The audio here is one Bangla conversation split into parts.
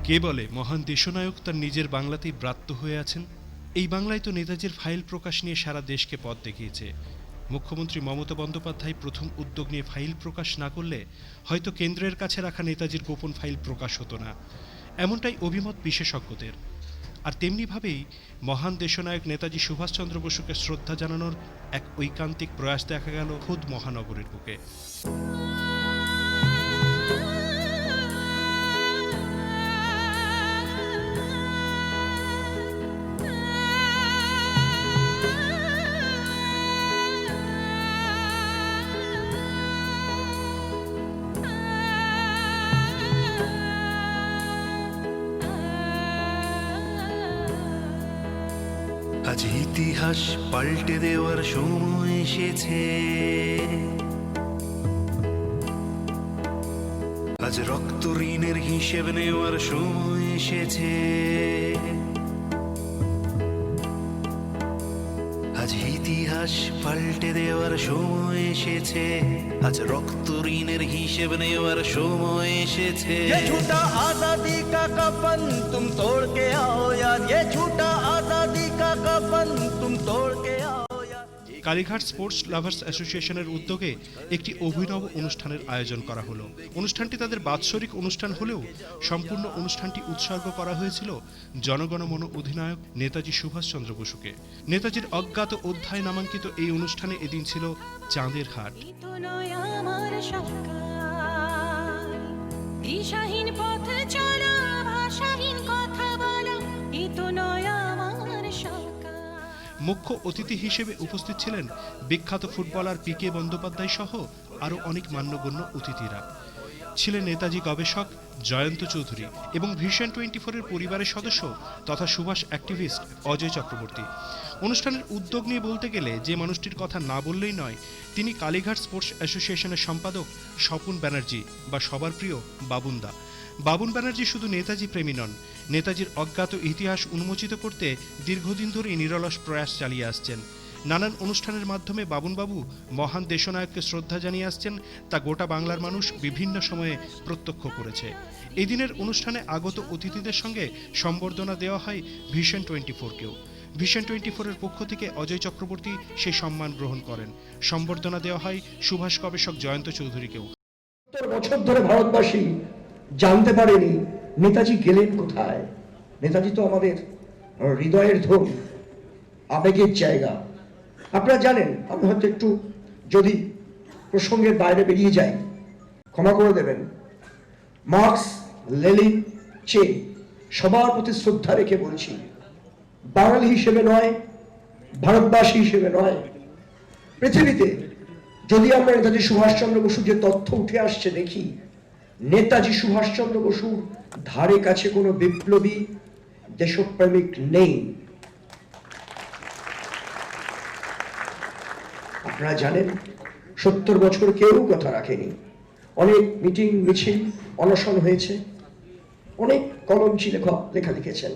কে বলে মহান দেশনায়ক তার নিজের বাংলাতেই ব্রাত্য হয়ে আছেন? এই বাংলায় তো নেতাজির ফাইল প্রকাশ নিয়ে সারা দেশকে পথ দেখিয়েছে। মুখ্যমন্ত্রী মমতা বন্দ্যোপাধ্যায় প্রথম উদ্যোগ নিয়ে ফাইল প্রকাশ না করলে হয়তো কেন্দ্রের কাছে রাখা নেতাজির গোপন ফাইল প্রকাশ হতো না, এমনটাই অভিমত বিশেষজ্ঞদের। আর তেমনিভাবেই মহান দেশনায়ক নেতাজি সুভাষচন্দ্র বসুকে শ্রদ্ধা জানানোর এক ঐকান্তিক প্রয়াস দেখা গেল খোদ মহানগরের বুকে। আজ ইতিহাস পাল্টে দেওয়ার সময় এসেছে, আজ রক্ত ঋণের হিসেব নেওয়ার সময় এসেছে, আজ ইতিহাস পাল্টে দেওয়ার সময় এসেছে, আজ রক্ত ঋণের হিসেব নেওয়ার সময় এসেছে। ये झूठा आजादी का कफन तुम तोड़ के आओ यार, ये झूठा आजादी का कफन तुम तोड़ के आओ यार। কালীঘাট স্পোর্টস লাভার্স অ্যাসোসিয়েশনের উদ্যোগে একটি অভিনব অনুষ্ঠানের আয়োজন করা হলো। অনুষ্ঠানটি তাদের বাৎসরিক অনুষ্ঠান হলেও সম্পূর্ণ অনুষ্ঠানটি উৎসর্গ করা হয়েছিল জনগণমন অধিনায়ক নেতাজি সুভাষচন্দ্র বসুকে। নেতাজির অজ্ঞাত অধ্যায় নামাঙ্কিত এই অনুষ্ঠানে এদিন ছিল চাঁদের হাট। দিশাহীন পথ চলা, ভাষাহীন কথা বলা, এ তো নয় আমার সরকার। মুখ্য অতিথি হিসেবে উপস্থিত ছিলেন বিখ্যাত ফুটবলার পিকে বন্দ্যোপাধ্যায় সহ আরও অনেক মান্যগণ্য অতিথিরা। ছিলেন নেতাজি গবেষক জয়ন্ত চৌধুরী এবং ভিশন 24-এর পরিবারের সদস্য তথা সুভাষ অ্যাক্টিভিস্ট অজয় চক্রবর্তী। অনুষ্ঠানের উদ্যোগ নিয়ে বলতে গেলে যে মানুষটির কথা না বললেই নয়, তিনি কালীঘাট স্পোর্টস অ্যাসোসিয়েশনের সম্পাদক স্বপন ব্যানার্জি বা সবার প্রিয় বাবুনদা। বাবুন ব্যানার্জি শুধু নেতাজি প্রেমী নন, নেতাজির অজ্ঞাত ইতিহাস উন্মোচিত করতে দীর্ঘদিন ধরে নিরলস প্রয়াস চালিয়ে আসছেন। নানান অনুষ্ঠানের মাধ্যমে বাবুনবাবু মহান দেশনায়ককে শ্রদ্ধা জানিয়ে আসছেন, তা গোটা বাংলার মানুষ বিভিন্ন সময়ে প্রত্যক্ষ করেছে। এই দিনের অনুষ্ঠানে আগত অতিথিদের সঙ্গে সম্বর্ধনা দেওয়া হয় ভিশন 24-কেও। ভিশন 24-এর পক্ষ থেকে অজয় চক্রবর্তী সেই সম্মান গ্রহণ করেন। সম্বর্ধনা দেওয়া হয় সুভাষ গবেষক জয়ন্ত চৌধুরীকেও। 70 বছর ধরে ভারতবাসী জানতে পারেনি নেতাজি গেলেন কোথায়। নেতাজি তো আমাদের হৃদয়ের ধন, আবেগের জায়গা। আপনারা জানেন, আমি হয়তো একটু যদি প্রসঙ্গের বাইরে বেরিয়ে যাই ক্ষমা করে দেবেন। মার্কস, লেনিন, চে সবার প্রতি শ্রদ্ধা রেখে বলছি, বাঙালি হিসেবে নয়, ভারতবাসী হিসেবে নয়, পৃথিবীতে যদি আমরা নেতাজি সুভাষচন্দ্র বসুর যে তথ্য উঠে আসছে দেখি, নেতাজি সুভাষচন্দ্র বসুর ধারে কাছে কোনো বিপ্লবী দেশপ্রেমিক নেই। আপনারা জানেন 70 বছর কেউ কথা রাখেনি। অনেক মিটিং মিছিল অনশন হয়েছে, অনেক কলমচি লেখা লিখেছেন।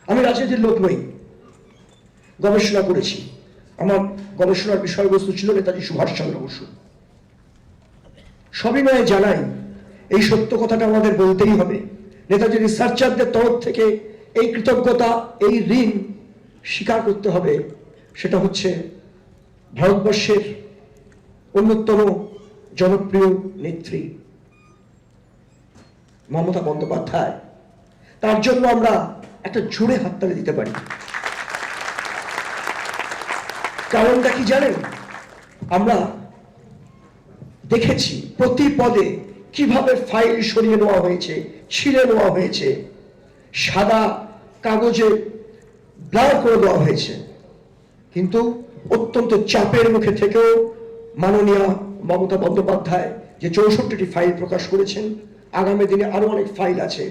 আমি রাজনীতির লোক নই, গবেষণা করেছি। আমার গবেষণার বিষয়বস্তু ছিল নেতাজি সুভাষচন্দ্র বসু। সবিনয়ে জানাই, এই সত্য কথাটা আমাদের বলতেই হবে। নেতাজি রিসার্চারদের তরফ থেকে এই কৃতজ্ঞতা, এই ঋণ স্বীকার করতে হবে। সেটা হচ্ছে ভারতবর্ষের অন্যতম জনপ্রিয় নেত্রী মমতা বন্দ্যোপাধ্যায়। তার জন্য আমরা একটা জোরে হাততালি দিতে পারি। কারণটা কি জানেন? আমরা দেখেছি প্রতি পদে কিভাবে ফাইল সরিয়ে নেওয়া হয়েছে, ছিঁড়ে নেওয়া হয়েছে, সাদা কাগজে ব্লার করে দেওয়া হয়েছে। কিন্তু অত্যন্ত চাপের মুখে থেকেও মাননীয় মমতা বন্দ্যোপাধ্যায় যে 64টি ফাইল প্রকাশ করেছেন, আগামী দিনে আরো অনেক ফাইল আছে,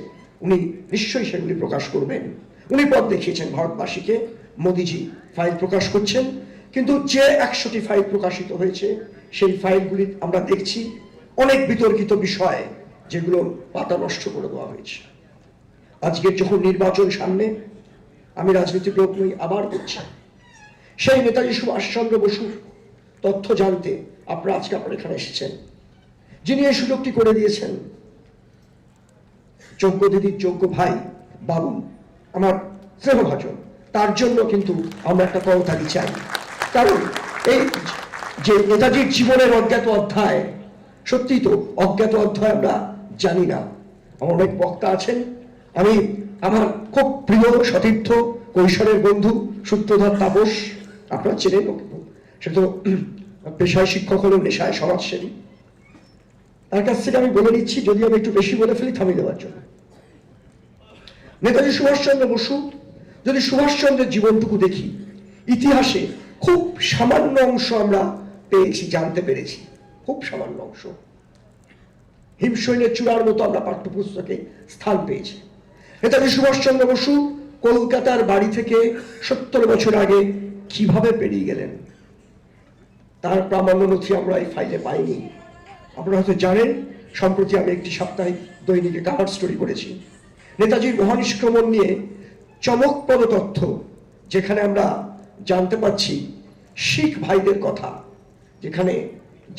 উনি নিশ্চয়ই সেগুলি প্রকাশ করবেন। উনি পথ দেখিয়েছেন ভারতবাসীকে। মোদিজি ফাইল প্রকাশ করছেন, কিন্তু যে 100টি ফাইল প্রকাশিত হয়েছে সেই ফাইলগুলি আমরা দেখছি অনেক বিতর্কিত বিষয়, যেগুলো পাতা নষ্ট করে দেওয়া হয়েছে। আজকের যখন নির্বাচন সামনে, আমি রাজনীতির লোক নই, আবার বলছি, সেই নেতাজি সুভাষচন্দ্র বসুর তথ্য জানতে আপনারা আজকে এখানে এসেছেন, যিনি এই সুযোগটি করে দিয়েছেন। যোগ্য দিদির যোগ্য ভাই বাবুল, আমার স্নেহভাজন, তার জন্য কিন্তু আমরা একটা করতালি চাই। কারণ এই যে নেতাজির জীবনের অজ্ঞাত অধ্যায়, সত্যি তো অজ্ঞাত অধ্যায় আমরা জানি না। আমার অনেক বক্তা আছেন, আমি আমার খুব প্রিয় সতীর্থ কৈশোরের বন্ধু সূত্রধর তাপস, আপনারা চেনেন, সে তো পেশায় শিক্ষক হলেও নেশায় সমাজসেবী। তার কাছ থেকে আমি বলে নিচ্ছি, যদি আমি একটু বেশি বলে ফেলি থামিয়ে দেওয়ার জন্য। নেতাজি সুভাষচন্দ্র বসু, যদি সুভাষচন্দ্রের জীবনটুকু দেখি, ইতিহাসে খুব সামান্য অংশ আমরা পেয়েছি, জানতে পেরেছি, খুব সামান্য অংশ। হিমশৈলের চূড়ার মতো আমরা পাঠ্যপুস্তকে স্থান পেয়েছি। নেতাজি সুভাষচন্দ্র বসু কলকাতার বাড়ি থেকে 70 বছর আগে কিভাবে পেরিয়ে গেলেন, তার প্রামাণ্য নথি আমরা এই ফাইলে পাইনি। আপনারা হয়তো জানেন, সম্প্রতি আমি একটি সাপ্তাহিক দৈনিকে কাভার স্টোরি করেছি নেতাজির মহানিষ্ক্রমণ নিয়ে চমকপ্রদ তথ্য, যেখানে আমরা জানতে পারছি শিখ ভাইদের কথা, যেখানে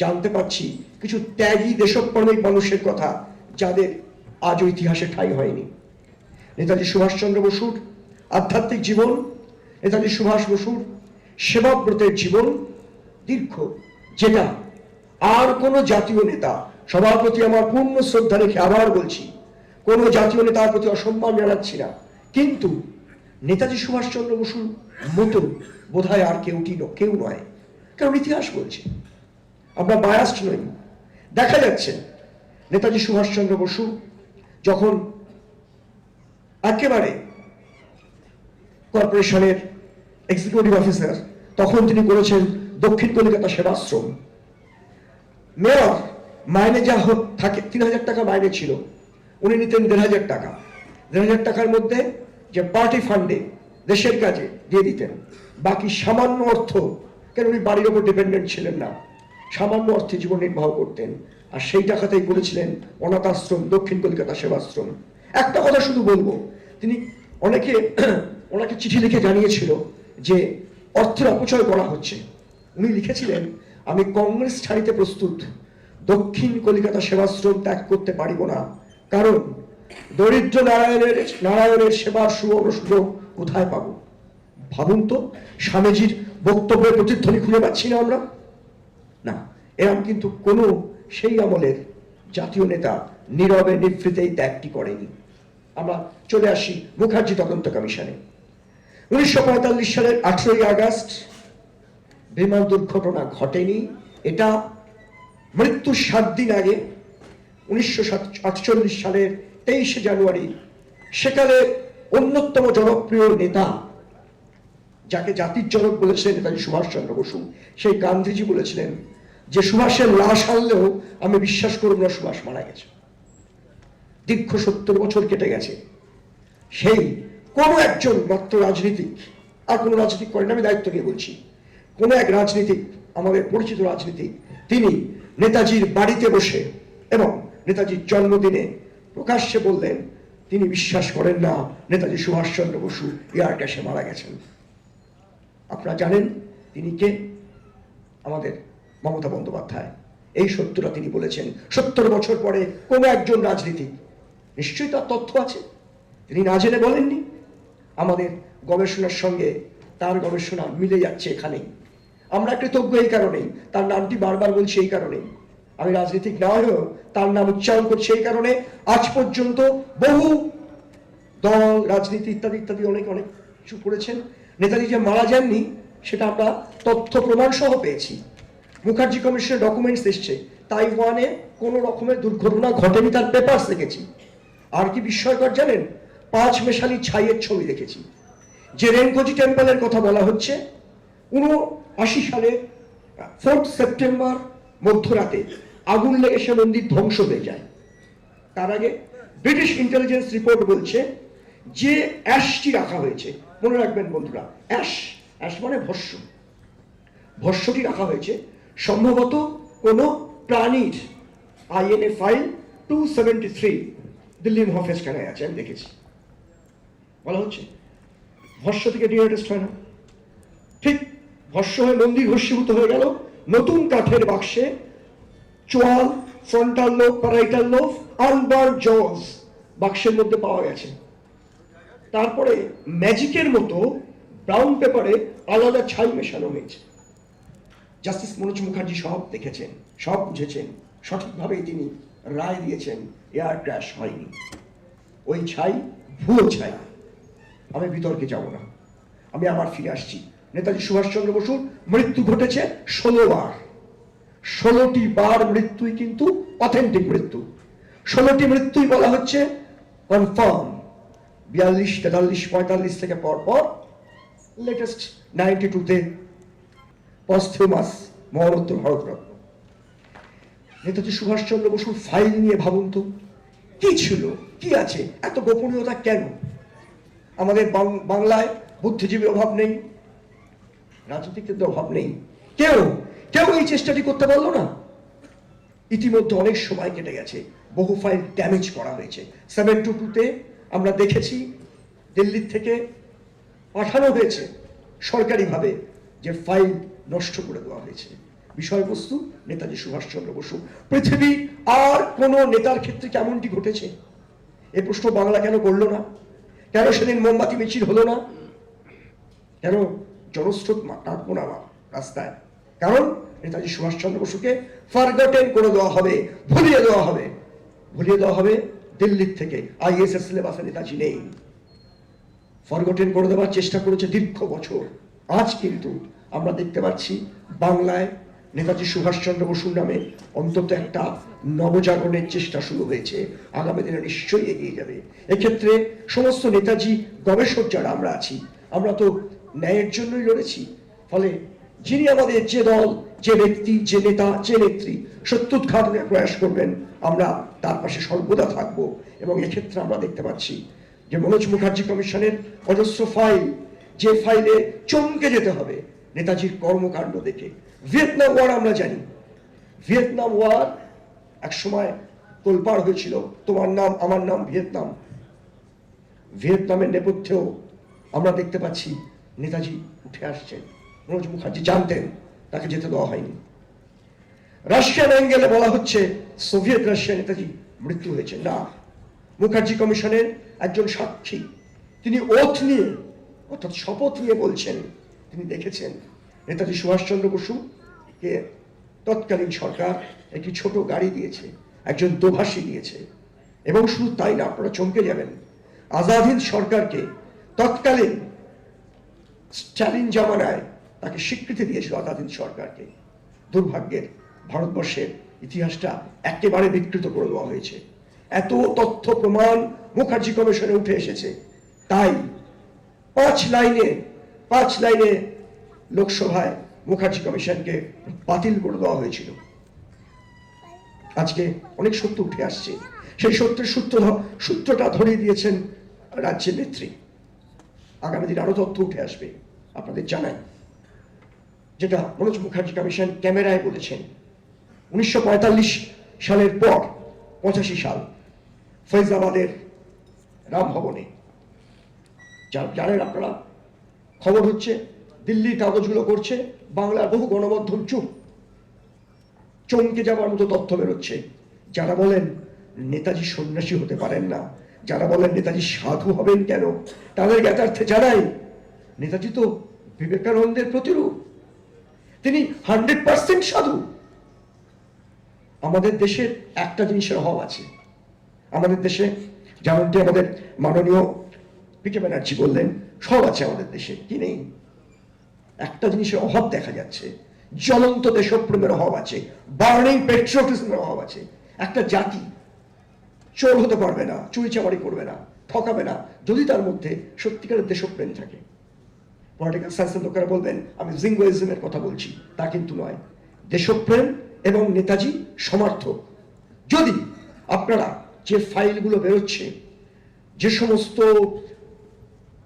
জানতে পারছি কিছু ত্যাগী দেশপ্রেমিক মানুষের কথা, যাদের আজও ইতিহাসে ঠাঁই হয়নি। নেতাজি সুভাষচন্দ্র বসুর আধ্যাত্মিক জীবন, নেতাজি সুভাষ বসুর সেবাব্রতের জীবন দীর্ঘ, যেটা আর কোনো জাতীয় নেতা, সবার প্রতি আমার পূর্ণ শ্রদ্ধা রেখে আবার বলছি, কোনো জাতীয় নেতার প্রতি অসম্মান জানাচ্ছি না, কিন্তু নেতাজি সুভাষচন্দ্র বসুর মতো বোধহয় আর কেউ নয়। কারণ ইতিহাস বলছে, আমরা বায়াস্ট নই। দেখা যাচ্ছে নেতাজি সুভাষচন্দ্র বসু যখন একেবারে কর্পোরেশনের এক্সিকিউটিভ অফিসার, তখন তিনি করেছেন দক্ষিণ কলকাতা সেবাশ্রম। মেয়র মাইনে যা থাকে 3000 টাকা মাইনে ছিল, উনি নিতেন 1500 টাকা। 1500 টাকার মধ্যে যে পার্টি ফান্ডে দেশের কাজে দিয়ে দিতেন, বাকি সামান্য অর্থ, কেন উনি বাড়ির ওপর ডিপেন্ডেন্ট ছিলেন না, সামান্য অর্থে জীবন নির্বাহ করতেন। আর সেই টাকাতেই করেছিলেন অনাথ আশ্রম, দক্ষিণ কলকাতা সেবাশ্রম। একটা কথা শুধু বলবো, তিনি ওনাকে চিঠি লিখে জানিয়েছিল যে অর্থের অপচয় করা হচ্ছে। উনি লিখেছিলেন, আমি কংগ্রেস ছাড়িতে প্রস্তুত, দক্ষিণ কলিকাতা সেবাশ্রম ত্যাগ করতে পারিব না, কারণ দরিদ্র নারায়ণের সেবার সুবর্ণ সুযোগ কোথায় পাবো। ভাবুন তো, স্বামীজির বক্তব্যের প্রতিধ্বনি খুঁজে পাচ্ছি না আমরা। না, এরকম কিন্তু কোনো সেই আমলের জাতীয় নেতা নীরবে নিভৃতেই ত্যাগটি করেনি। আমরা চলে আসি মুখার্জি তদন্ত কমিশনে। 1945 সালের 18ই আগস্ট বিমান দুর্ঘটনা ঘটেনি, এটা মৃত্যুর 7 দিন আগে 1948 সালের 23শে জানুয়ারি সেকালে অন্যতম জনপ্রিয় নেতা, যাকে জাতির জনক বলেছিলেন নেতাজি সুভাষচন্দ্র বসু, সেই গান্ধীজি বলেছিলেন যে সুভাষের লাশ আনলেও আমি বিশ্বাস করব না সুভাষ মারা গেছে। দীর্ঘ 70 বছর কেটে গেছে। সেই কোনো একজন মাত্র রাজনীতিক, আর কোনো রাজনীতিক করেন, আমি দায়িত্ব নিয়ে বলছি, কোনো এক রাজনীতিক, আমাদের পরিচিত রাজনীতিক, তিনি নেতাজির বাড়িতে বসে এবং নেতাজির জন্মদিনে প্রকাশ্যে বললেন তিনি বিশ্বাস করেন না নেতাজি সুভাষচন্দ্র বসু এয়ার ক্যাশে মারা গেছেন। আপনারা জানেন তিনি কে? আমাদের মমতা বন্দ্যোপাধ্যায়। এই সত্যটা তিনি বলেছেন 70 বছর পরে কোনো একজন রাজনীতিক। নিশ্চয়ই তার তথ্য আছে, তিনি না জেনে বলেননি। আমাদের গবেষণার সঙ্গে তার গবেষণা মিলে যাচ্ছে এখানেই। আমরা কৃতজ্ঞ এই কারণেই, তার নামটি বারবার বলছি এই কারণেই, আমি রাজনীতিক না হয়েও তার নাম উচ্চারণ করছি এই কারণে, আজ পর্যন্ত বহু দল, রাজনীতি ইত্যাদি ইত্যাদি অনেক কিছু করেছেন। নেতাজি যে মারা যাননি সেটা আমরা তথ্য প্রমাণ সহ পেয়েছি। মুখার্জি কমিশনের ডকুমেন্টস এসছে, তাইওয়ানে কোনো রকমের দুর্ঘটনা ঘটেনি, তার পেপারস দেখেছি। আর কি বিস্ময়কর জানেন, 5 মেশালি ছাইয়ের ছবি দেখেছি। যে রেনকোজি টেম্পলের কথা বলা হচ্ছে, 79 সালে 4 সেপ্টেম্বর মধ্যরাতে আগুন লেগে সে মন্দির ধ্বংস হয়ে যায়। তার আগে ব্রিটিশ ইন্টেলিজেন্স রিপোর্ট বলছে যে অ্যাশটি রাখা হয়েছে, মনে রাখবেন বন্ধুরা, অ্যাশ মানে ভস্য, ভস্যটি রাখা হয়েছে সম্ভবত কোনো প্রাণীর INA ফাইল 273 দিল্লি মহাফেজ খানায় আছে, আমি দেখেছি। বলা হচ্ছে ভস্য থেকে ডিএনএ টেস্ট হয় না, ঠিক ভস্য হয়ে মন্দির ভস্মীভূত হয়ে গেল। নতুন কাঠের বাক্সে চোয়াল, ফ্রন্টাল লোব, প্যারাইটাল লোব, আনবার্ন জজ বাক্সের মধ্যে পাওয়া গেছে। তারপরে ম্যাজিকের মতো ব্রাউন পেপারে আলাদা ছাই মেশানো হয়েছে। জাস্টিস মনোজ মুখার্জি সব দেখেছেন, সব বুঝেছেন, সঠিকভাবেই তিনি রায় দিয়েছেন এয়ার ক্র্যাশ হয়নি। ওই ছাই ভুয়ো ছাই। আমি বিতর্কে যাব না, আমি আবার ফিরে আসছি। নেতাজি সুভাষচন্দ্র বসুর মৃত্যু ঘটেছে 16 বার। 16টি বার মৃত্যুই কিন্তু অথেন্টিক মৃত্যু। 16টি মৃত্যুই বলা হচ্ছে কনফার্ম। 42, 43, 45 থেকে পর লেটেস্ট 92-তে পস্থিউমাস মরণোত্তর ভারতরত্ন। নেতাজি সুভাষচন্দ্র বসুর ফাইল নিয়ে ভাবুন তো, কি ছিল, কি আছে, এত গোপনীয়তা কেন? আমাদের বাংলায় বুদ্ধিজীবীর অভাব নেই, রাজনীতিকদের অভাব নেই, কেউ এই চেষ্টাটি করতে পারলো না। ইতিমধ্যে অনেক সময় কেটে গেছে, বহু ফাইল ড্যামেজ করা হয়েছে। 722-তে আমরা দেখেছি দিল্লির থেকে পাঠানো হয়েছে সরকারিভাবে যে ফাইল নষ্ট করে দেওয়া হয়েছে। বিষয়বস্তু নেতাজি সুভাষচন্দ্র বসু। পৃথিবী আর কোন নেতার ক্ষেত্রে কেমনটি ঘটেছে? এ প্রশ্ন বাংলা কেন করলো না? কেন সেদিন মোমবাতি মিছিল হলো না? কেন জনস্রোত কাটবো না রাস্তায়? কারণ নেতাজি সুভাষচন্দ্র বসুকে ফরগটেন করে দেওয়া হবে, ভুলিয়ে দেওয়া হবে দিল্লির থেকে। IAS এর সিলেবাসে নেতাজি নেই, ফরগটেন করে দেওয়ার চেষ্টা করেছে দীর্ঘ বছর। আজ কিন্তু আমরা দেখতে পাচ্ছি বাংলায় নেতাজি সুভাষচন্দ্র বসুর নামে অন্তত একটা নবজাগরণের চেষ্টা শুরু হয়েছে। আগামী দিনে নিশ্চয়ই এগিয়ে যাবে। এক্ষেত্রে সমস্ত নেতাজি গবেষক যারা আমরা আছি, আমরা তো ন্যায়ের জন্যই লড়েছি। ফলে যিনি আমাদের যে দল, যে ব্যক্তি, যে নেতা, যে নেত্রী সত্যোদ্ঘাটনের প্রয়াস করবেন, আমরা তার পাশে সর্বদা থাকব। এবং এক্ষেত্রে আমরা দেখতে পাচ্ছি যে মনোজ মুখার্জি কমিশনের অজস্র ফাইল, যে ফাইলে চমকে যেতে হবে নেতাজির কর্মকাণ্ড দেখে। ভিয়েতনাম ওয়ার আমরা জানি, ভিয়েতনাম ওয়ার এক সময় তোলপাড় হয়েছিল, তোমার নাম আমার নাম ভিয়েতনাম। ভিয়েতনামের নেপথ্যেও আমরা দেখতে পাচ্ছি নেতাজি উঠে আসছেন। মনোজ মুখার্জি জানতেন, তাকে যেতে দেওয়া হয়নি। রাশিয়ান অ্যাঙ্গেলে বলা হচ্ছে সোভিয়েত রাশিয়া নেতাজি মৃত্যু হয়েছে। না, মুখার্জি কমিশনের একজন সাক্ষী, তিনি ওথ নিয়ে অর্থাৎ শপথ নিয়ে বলছেন তিনি দেখেছেন নেতাজি সুভাষচন্দ্র বসুকে তৎকালীন সরকার একটি ছোট গাড়ি দিয়েছে, একজন দোভাষী দিয়েছে। এবং শুধু তাই না, আপনারা চমকে যাবেন, আজাদ হিন্দ সরকারকে তৎকালীন স্ট্যালিন জামানায় তাকে স্বীকৃতি দিয়েছিল আজাদ হিন্দ সরকারকে। দুর্ভাগ্যের ভারতবর্ষের ইতিহাসটা একেবারে বিকৃত করে দেওয়া হয়েছে। এত তথ্য প্রমাণ মুখার্জি কমিশনে উঠে এসেছে, তাই 5 লাইনে লোকসভায় মুখার্জি কমিশনকে বাতিল করে দেওয়া হয়েছিল। আজকে অনেক সত্য উঠে আসছে, সেই সত্যের সূত্রটা ধরিয়ে দিয়েছেন রাজ্যের নেত্রী। আগামী দিন আরো তথ্য উঠে আসবে, আপনাদের জানাই। যেটা মনোজ মুখার্জি কমিশন ক্যামেরায় বলেছেন, 1945 সালের পর 85 সাল ফৈজাবাদের রামভবনে, জানেন আপনারা, খবর হচ্ছে দিল্লির কাগজগুলো করছে, বাংলার বহু গণমাধ্যম চুপ। চমকে যাওয়ার মতো তথ্য বেরোচ্ছে। যারা বলেন নেতাজি সন্ন্যাসী হতে পারেন না, যারা বলেন নেতাজি সাধু হবেন কেন, তাদের জ্ঞাতার্থে জানাই নেতাজি তো বিবেকানন্দের প্রতিরূপ। তিনি 100% সাধু। আমাদের দেশের একটা জিনিসের অভাব আছে। আমাদের দেশে যেমনটি আমাদের মাননীয় পিকে ব্যানার্জি বললেন, সব আছে আমাদের দেশে, কি নেই? একটা জিনিসের অভাব দেখা যাচ্ছে, জ্বলন্ত দেশপ্রেমের অভাব আছে, বার্নিং পেট্রিয়টিজমের অভাব আছে। একটা জাতি চোর হতে পারবে না, চুরি চামারি করবে না, ঠকাবে না, যদি তার মধ্যে সত্যিকারের দেশপ্রেম থাকে। পলিটিক্যাল সায়েন্সের লোকেরা বলবেন আমি জিঙ্গোইজমের কথা বলছি, তা কিন্তু নয়। দেশপ্রেম এবং নেতাজি সমার্থক। যদি আপনারা যে ফাইলগুলো বেরোচ্ছে, যে সমস্ত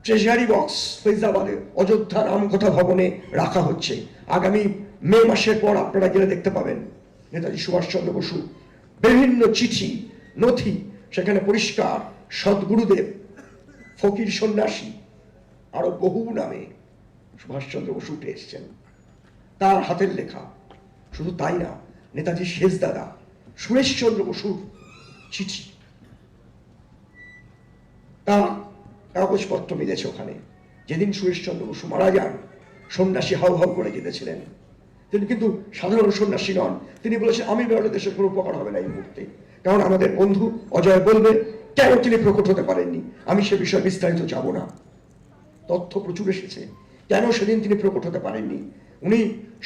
ট্রেজারি বক্স ফৈজাবাদে অযোধ্যা রামকথা ভবনে রাখা হচ্ছে, আগামী মে মাসের পর আপনারা গেলে দেখতে পাবেন নেতাজি সুভাষচন্দ্র বসু বিভিন্ন চিঠি, নথি, সেখানে পরিষ্কার সদ্গুরুদেব, ফকির সন্ন্যাসী, আরো বহু নামে সুভাষচন্দ্র বসু উঠে এসছেন, তার হাতের লেখা। শুধু তাই না, নেতাজির শেষ দাদা সুরেশচন্দ্র বসুর চিঠি, তার কাগজপত্র মিলেছে ওখানে। যেদিন সুরেশচন্দ্র বসু মারা যান, সন্ন্যাসী হাউ হাউ করে কেঁদেছিলেন। তিনি কিন্তু সাধারণ সন্ন্যাসী নন। তিনি বলেছেন, আমি বেরোলে দেশের কোনো উপকার হবে না এই মুহূর্তে। কারণ আমাদের বন্ধু অজয় বলবে কেন তিনি প্রকট হতে পারেননি। আমি সে বিষয়ে বিস্তারিত যাব না, তথ্য প্রচুর এসেছে কেন সেদিন তিনি প্রকট হতে পারেননি। উনি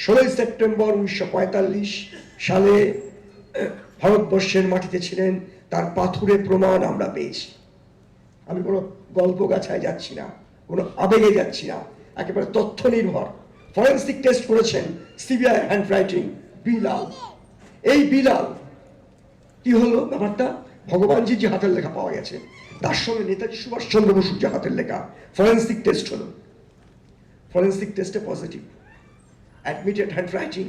16 সেপ্টেম্বর 1945 সালে ভারতবর্ষের মাটিতে ছিলেন, তার পাথুরে প্রমাণ আমরা পেয়েছি। আমি কোনো গল্প গাছায় যাচ্ছি না, কোনো আবেগে যাচ্ছি না, একেবারে তথ্য নির্ভর। ফরেন্সিক টেস্ট করেছেন সিবিআই হ্যান্ডরাইটিং বিলাল। এই বিলাল কি হলো ব্যাপারটা, ভগবানজির যে হাতের লেখা পাওয়া গেছে তার সঙ্গে নেতাজি সুভাষচন্দ্র বসুর যে হাতের লেখা ফরেন্সিক টেস্ট হলো। ফরেন্সিক টেস্টে positive, admitted handwriting,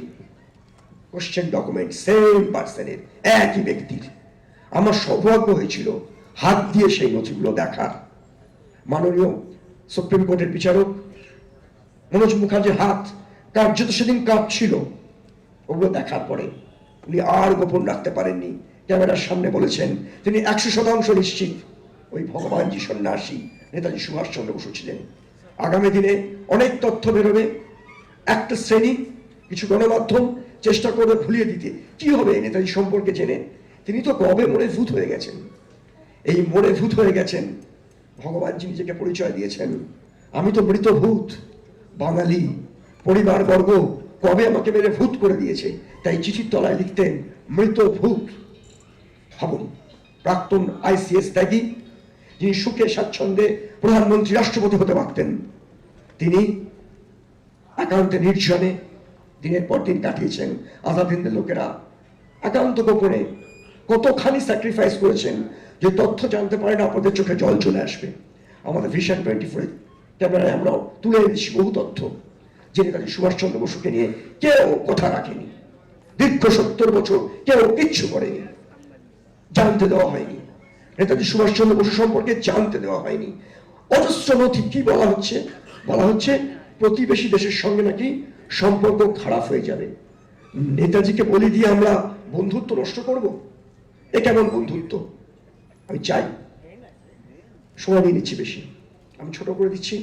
question document same পার্সনের, একই ব্যক্তির। আমার সৌভাগ্য হয়েছিল হাত দিয়ে সেই নথিগুলো দেখার। মাননীয় সুপ্রিম কোর্টের বিচারক মনোজ মুখার্জির হাত কার্যত সেদিন কাঁপছিল। ওগুলো দেখার পরে উনি আর গোপন রাখতে পারেননি, ক্যামেরার সামনে বলেছেন তিনি 100% নিশ্চিত ওই ভগবানজি সন্ন্যাসী নেতাজি সুভাষচন্দ্র বসু ছিলেন। আগামী দিনে অনেক তথ্য বেরোবে। একটা শ্রেণী, কিছু গণমাধ্যম চেষ্টা করবে ভুলিয়ে দিতে। কি হবে নেতাজি সম্পর্কে জেনে? তিনি তো কবে মরে ভূত হয়ে গেছেন। এই মরে ভূত হয়ে গেছেন, ভগবানজি নিজেকে পরিচয় দিয়েছেন, আমি তো মৃত ভূত, বাঙালি পরিবারবর্গ কবে আমাকে মেরে ভূত করে দিয়েছে। তাই চিঠির তলায় লিখতেন মৃত ভূত। ভাবুন, প্রাক্তন ICS ত্যাগী, যিনি সুখে স্বাচ্ছন্দ্যে প্রধানমন্ত্রী রাষ্ট্রপতি হতে পারতেন, তিনি একান্তে নির্জনে দিনের পর দিন কাটিয়েছেন। আজাদ হিন্দের লোকেরা একান্ত গোপনে কতখানি স্যাক্রিফাইস করেছেন, যে তথ্য জানতে পারেন আপনাদের চোখে জল চলে আসবে। আমাদের ভিশন 24 ক্যামেরায় আমরা তুলে এনেছি বহু তথ্য, যে নেতাজি সুভাষচন্দ্র বসুকে নিয়ে কেউ কথা রাখেনি। দীর্ঘ 70 বছর কেউ কিচ্ছু করেনি, জানতে দেওয়া হয়নি। নেতাজি সুভাষচন্দ্র বসু সম্পর্কে জানতে দেওয়া হয়নি। অজস্র নথি কি বলা হচ্ছে? বলা হচ্ছে প্রতিবেশী দেশের সঙ্গে নাকি সম্পর্ক খারাপ হয়ে যাবে। নেতাজিকে বলি দিয়ে আমরা বন্ধুত্ব নষ্ট করব? এ কেমন বন্ধুত্ব? আমি চাই, সময় নিয়ে নিচ্ছি বেশি, আমি ছোট করে দিচ্ছি।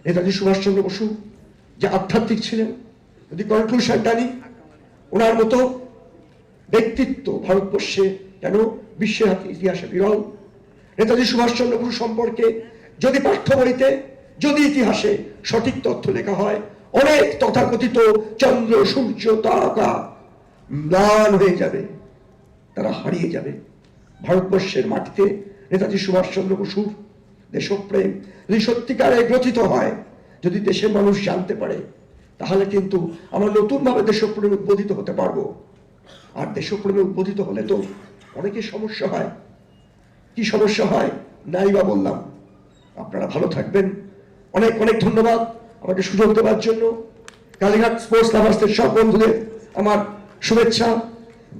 নেতাজি সুভাষচন্দ্র বসু যে আধ্যাত্মিক ছিলেন, যদি কনক্লুশন টানি, ওনার মতো ব্যক্তিত্ব ভারতবর্ষে কেন বিশ্বের ইতিহাসে বিরল। নেতাজি সুভাষচন্দ্র বসু সম্পর্কে যদি পাঠ্য বইতে, যদি ইতিহাসে সঠিক তথ্য লেখা হয়, অনেক তথাকথিত চন্দ্র সূর্য তারকা ম্লান হয়ে যাবে, তারা হারিয়ে যাবে। ভারতবর্ষের মাটিতে নেতাজি সুভাষচন্দ্র বসুর দেশপ্রেম যদি সত্যিকারে গ্রথিত হয়, যদি দেশের মানুষ জানতে পারে, তাহলে কিন্তু আমরা নতুনভাবে দেশপ্রেমে উদ্বোধিত হতে পারবো। আর দেশপ্রেমে উদ্বোধিত হলে তো অনেকের সমস্যা হয়। কি সমস্যা হয় নাই বা বললাম। আপনারা ভালো থাকবেন। অনেক অনেক ধন্যবাদ আমাকে সুযোগ দেওয়ার জন্য। কালীঘাট স্পোর্টস লাভার্সদের সব বন্ধুদের আমার শুভেচ্ছা।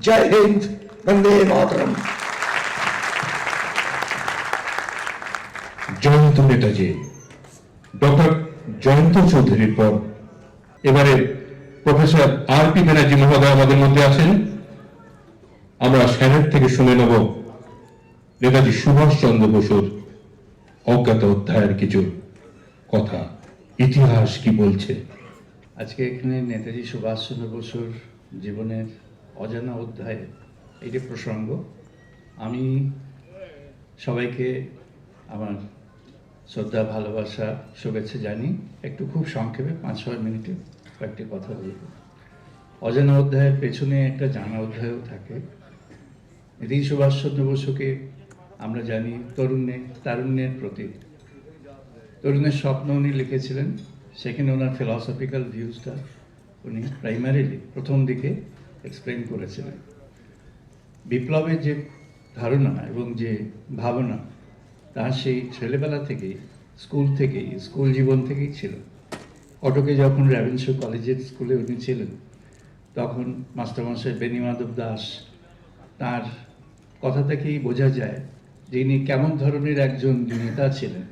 জয় হিন্দ, বন্দে মাতরম। জয়ন্ত নেতাজি, ডক্টর জয়ন্ত চৌধুরীর পর এবারে প্রফেসর RP ব্যানার্জি মহোদয় আমাদের মধ্যে আছেন। আমরা সেনেট থেকে শুনে নেব নেতাজি সুভাষচন্দ্র বসুর অজ্ঞাত অধ্যায়ের কিছু কথা, ইতিহাস কি বলছে। আজকে এখানে নেতাজি সুভাষচন্দ্র বসুর জীবনের অজানা অধ্যায়, এটি প্রসঙ্গ। আমি সবাইকে আমার শ্রদ্ধা, ভালোবাসা, শুভেচ্ছা জানি। একটু খুব সংক্ষেপে 5-6 মিনিটে কয়েকটি কথা বলব। অজানা অধ্যায়ের পেছনে একটা জানা অধ্যায়ও থাকে। নেতাজি সুভাষচন্দ্র বসুকে আমরা জানি তারুণ্যের প্রতীক। তরুণের স্বপ্ন উনি লিখেছিলেন, সেখানে ওনার ফিলসফিক্যাল ভিউজটা উনি প্রাইমারিলি প্রথম দিকে এক্সপ্লেন করেছিলেন। বিপ্লবের যে ধারণা এবং যে ভাবনা, তা সেই ছেলেবেলা থেকেই, স্কুল জীবন থেকেই ছিল। কটকে যখন রেভেন্স কলেজের স্কুলে উনি ছিলেন, তখন মাস্টারমশাই বেণীমাধব দাস, তার কথা থেকেই বোঝা যায় যে ইনি কেমন ধরনের একজন নেতা ছিলেন।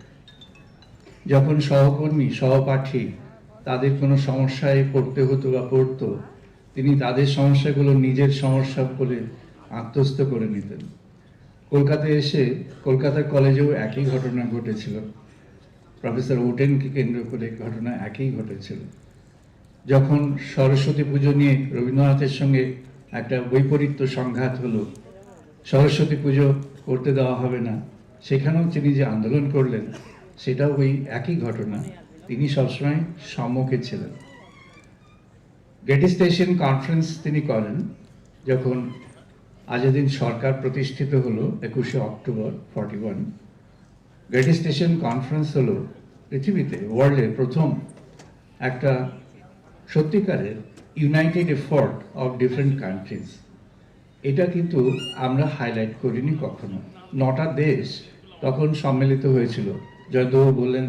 যখন সহকর্মী, সহপাঠী তাদের কোনো সমস্যায় পড়তে হতো বা পড়তো, তিনি তাদের সমস্যাগুলো নিজের সমস্যা বলে আত্মস্থ করে নিতেন। কলকাতায় এসে কলকাতার কলেজেও একই ঘটনা ঘটেছিল, প্রফেসর ওটেনকে কেন্দ্র করে ঘটনা একই ঘটেছিল। যখন সরস্বতী পুজো নিয়ে রবীন্দ্রনাথের সঙ্গে একটা বৈপরীত্য সংঘাত হলো, সরস্বতী পুজো করতে দেওয়া হবে না, সেখানেও তিনি যে আন্দোলন করলেন সেটাও ওই একই ঘটনা। তিনি সবসময় সম্মুখে ছিলেন। গেটি স্টেশন কনফারেন্স তিনি করেন যখন আজাদিন সরকার প্রতিষ্ঠিত হলো 21শে অক্টোবর 41। গেটি স্টেশন কনফারেন্স হলো পৃথিবীতে, ওয়ার্ল্ডে প্রথম একটা সত্যিকারের United effort of different countries. এটা কিন্তু আমরা হাইলাইট করিনি কখনো। 9টা দেশ তখন সম্মিলিত হয়েছিল। জয়দেববাবু বললেন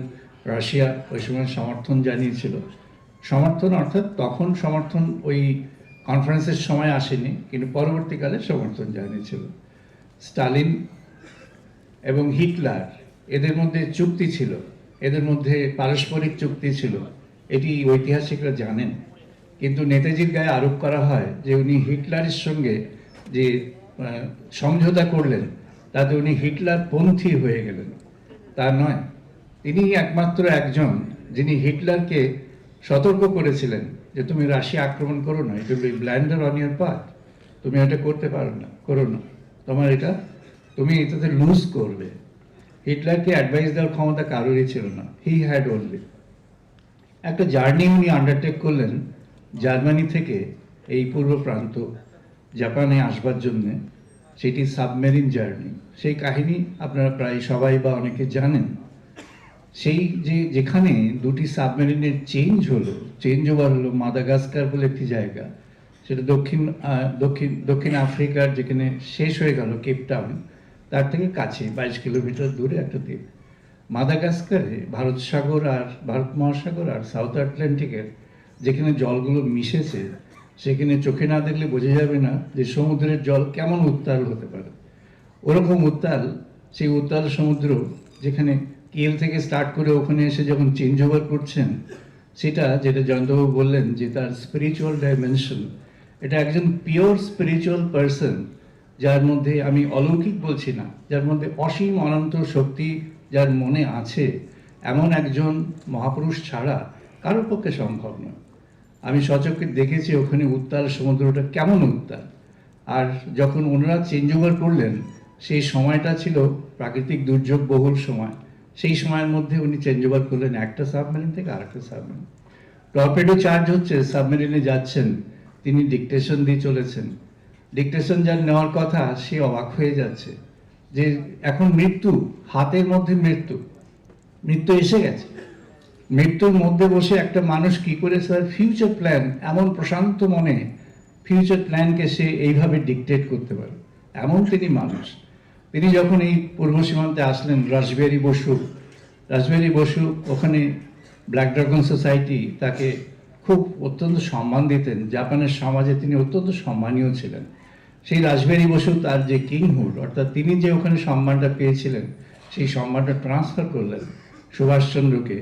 রাশিয়া ওই সময় সমর্থন জানিয়েছিল। সমর্থন অর্থাৎ তখন সমর্থন ওই কনফারেন্সের সময় আসেনি, কিন্তু পরবর্তীকালে সমর্থন জানিয়েছিল। স্টালিন এবং হিটলার, এদের মধ্যে চুক্তি ছিল, এদের মধ্যে পারস্পরিক চুক্তি ছিল, এটি ঐতিহাসিকরা জানেন। কিন্তু নেতাজির গায়ে আরোপ করা হয় যে উনি হিটলারের সঙ্গে যে সমঝোতা করলেন তাতে উনি হিটলার পন্থী হয়ে গেলেন। তা নয়, তিনি একমাত্র একজন যিনি হিটলারকে সতর্ক করেছিলেন যে তুমি রাশিয়া আক্রমণ করো না, it will be blender on year part, তুমি এটা করতে পারো না, করো না, তোমার এটা তুমি এটাতে লুজ করবে। হিটলারকে অ্যাডভাইস দেওয়ার ক্ষমতা কারোরই ছিল না, হি হ্যাড অনলি। একটা জার্নি উনি আন্ডারটেক করলেন জার্মানি থেকে এই পূর্ব প্রান্ত জাপানে আসবার জন্যে, সেটি সাবমেরিন জার্নি। সেই কাহিনী আপনারা প্রায় সবাই বা অনেকে জানেন। সেই যেখানে দুটি সাবমেরিনের চেঞ্জ ওভার হলো মাদাগাস্কার বলে একটি জায়গা, সেটা দক্ষিণ আফ্রিকার যেখানে শেষ হয়ে গেল কেপ টাউন, তার থেকে কাছে 22 কিলোমিটার দূরে একটা দ্বীপ। মাদাগাস্কারে ভারত মহাসাগর আর সাউথ আটলান্টিকের যেখানে জলগুলো মিশেছে, সেখানে চোখে না দেখলে বোঝা যাবে না যে সমুদ্রের জল কেমন উত্তাল হতে পারে। ওরকম উত্তাল, সেই উত্তাল সমুদ্র যেখানে কেল থেকে স্টার্ট করে ওখানে এসে যখন চেঞ্জ ওভার করছেন, সেটা যেটা জয়ন্তবাবু বললেন যে তার স্পিরিচুয়াল ডাইমেনশন, এটা একজন পিওর স্পিরিচুয়াল পার্সন, যার মধ্যে, আমি অলৌকিক বলছি না, যার মধ্যে অসীম অনন্ত শক্তি যার মনে আছে, এমন একজন মহাপুরুষ ছাড়া কারোর পক্ষে সম্ভব নয়। আমি সচক্ষে দেখেছি ওখানে উত্তাল সমুদ্রটা কেমন উত্তাল। আর যখন ওনারা চেঞ্জ ওভার করলেন, সেই সময়টা ছিল প্রাকৃতিক দুর্যোগ বহুল সময়। সেই সময়ের মধ্যে উনি চেঞ্জ ওভার করলেন একটা সাবমেরিন থেকে আরেকটা সাবমেরিন। টর্পেডো চার্জ হচ্ছে, সাবমেরিনে যাচ্ছেন, তিনি ডিকটেশন দিয়ে চলেছেন। ডিকটেশন যার নেওয়ার কথা সে অবাক হয়ে যাচ্ছে যে এখন মৃত্যু, হাতের মধ্যে মৃত্যু এসে গেছে। মৃত্যুর মধ্যে বসে একটা মানুষ কি করে স্যার ফিউচার প্ল্যান, এমন প্রশান্ত মনে ফিউচার প্ল্যানকে সে এইভাবে ডিকটেট করতে পারে, এমন তিনি মানুষ। তিনি যখন এই পূর্ব সীমান্তে আসলেন, রাসবিহারী বসু ওখানে ব্ল্যাক ড্রাগন সোসাইটি তাকে খুব অত্যন্ত সম্মান দিতেন। জাপানের সমাজে তিনি অত্যন্ত সম্মানীয় ছিলেন। সেই রাসবিহারী বসু তার যে কিংহুড, অর্থাৎ তিনি যে ওখানে সম্মানটা পেয়েছিলেন, সেই সম্মানটা ট্রান্সফার করলেন সুভাষচন্দ্রকে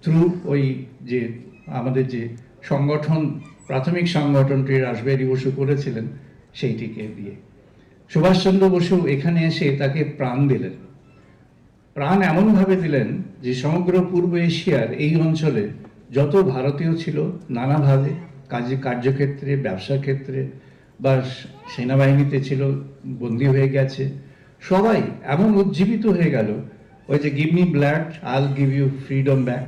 থ্রু ওই যে আমাদের যে সংগঠন, প্রাথমিক সংগঠনটি রাসবিহারী বসু করেছিলেন, সেইটিকে দিয়ে। সুভাষচন্দ্র বসু এখানে এসে তাকে প্রাণ দিলেন। প্রাণ এমনভাবে দিলেন যে সমগ্র পূর্ব এশিয়ার এই অঞ্চলে যত ভারতীয় ছিল নানাভাবে কার্যক্ষেত্রে, ব্যবসার ক্ষেত্রে বা সেনাবাহিনীতে ছিল, বন্দী হয়ে গেছে, সবাই এমন উজ্জীবিত হয়ে গেল, ওই যে give me blood I will give you freedom back,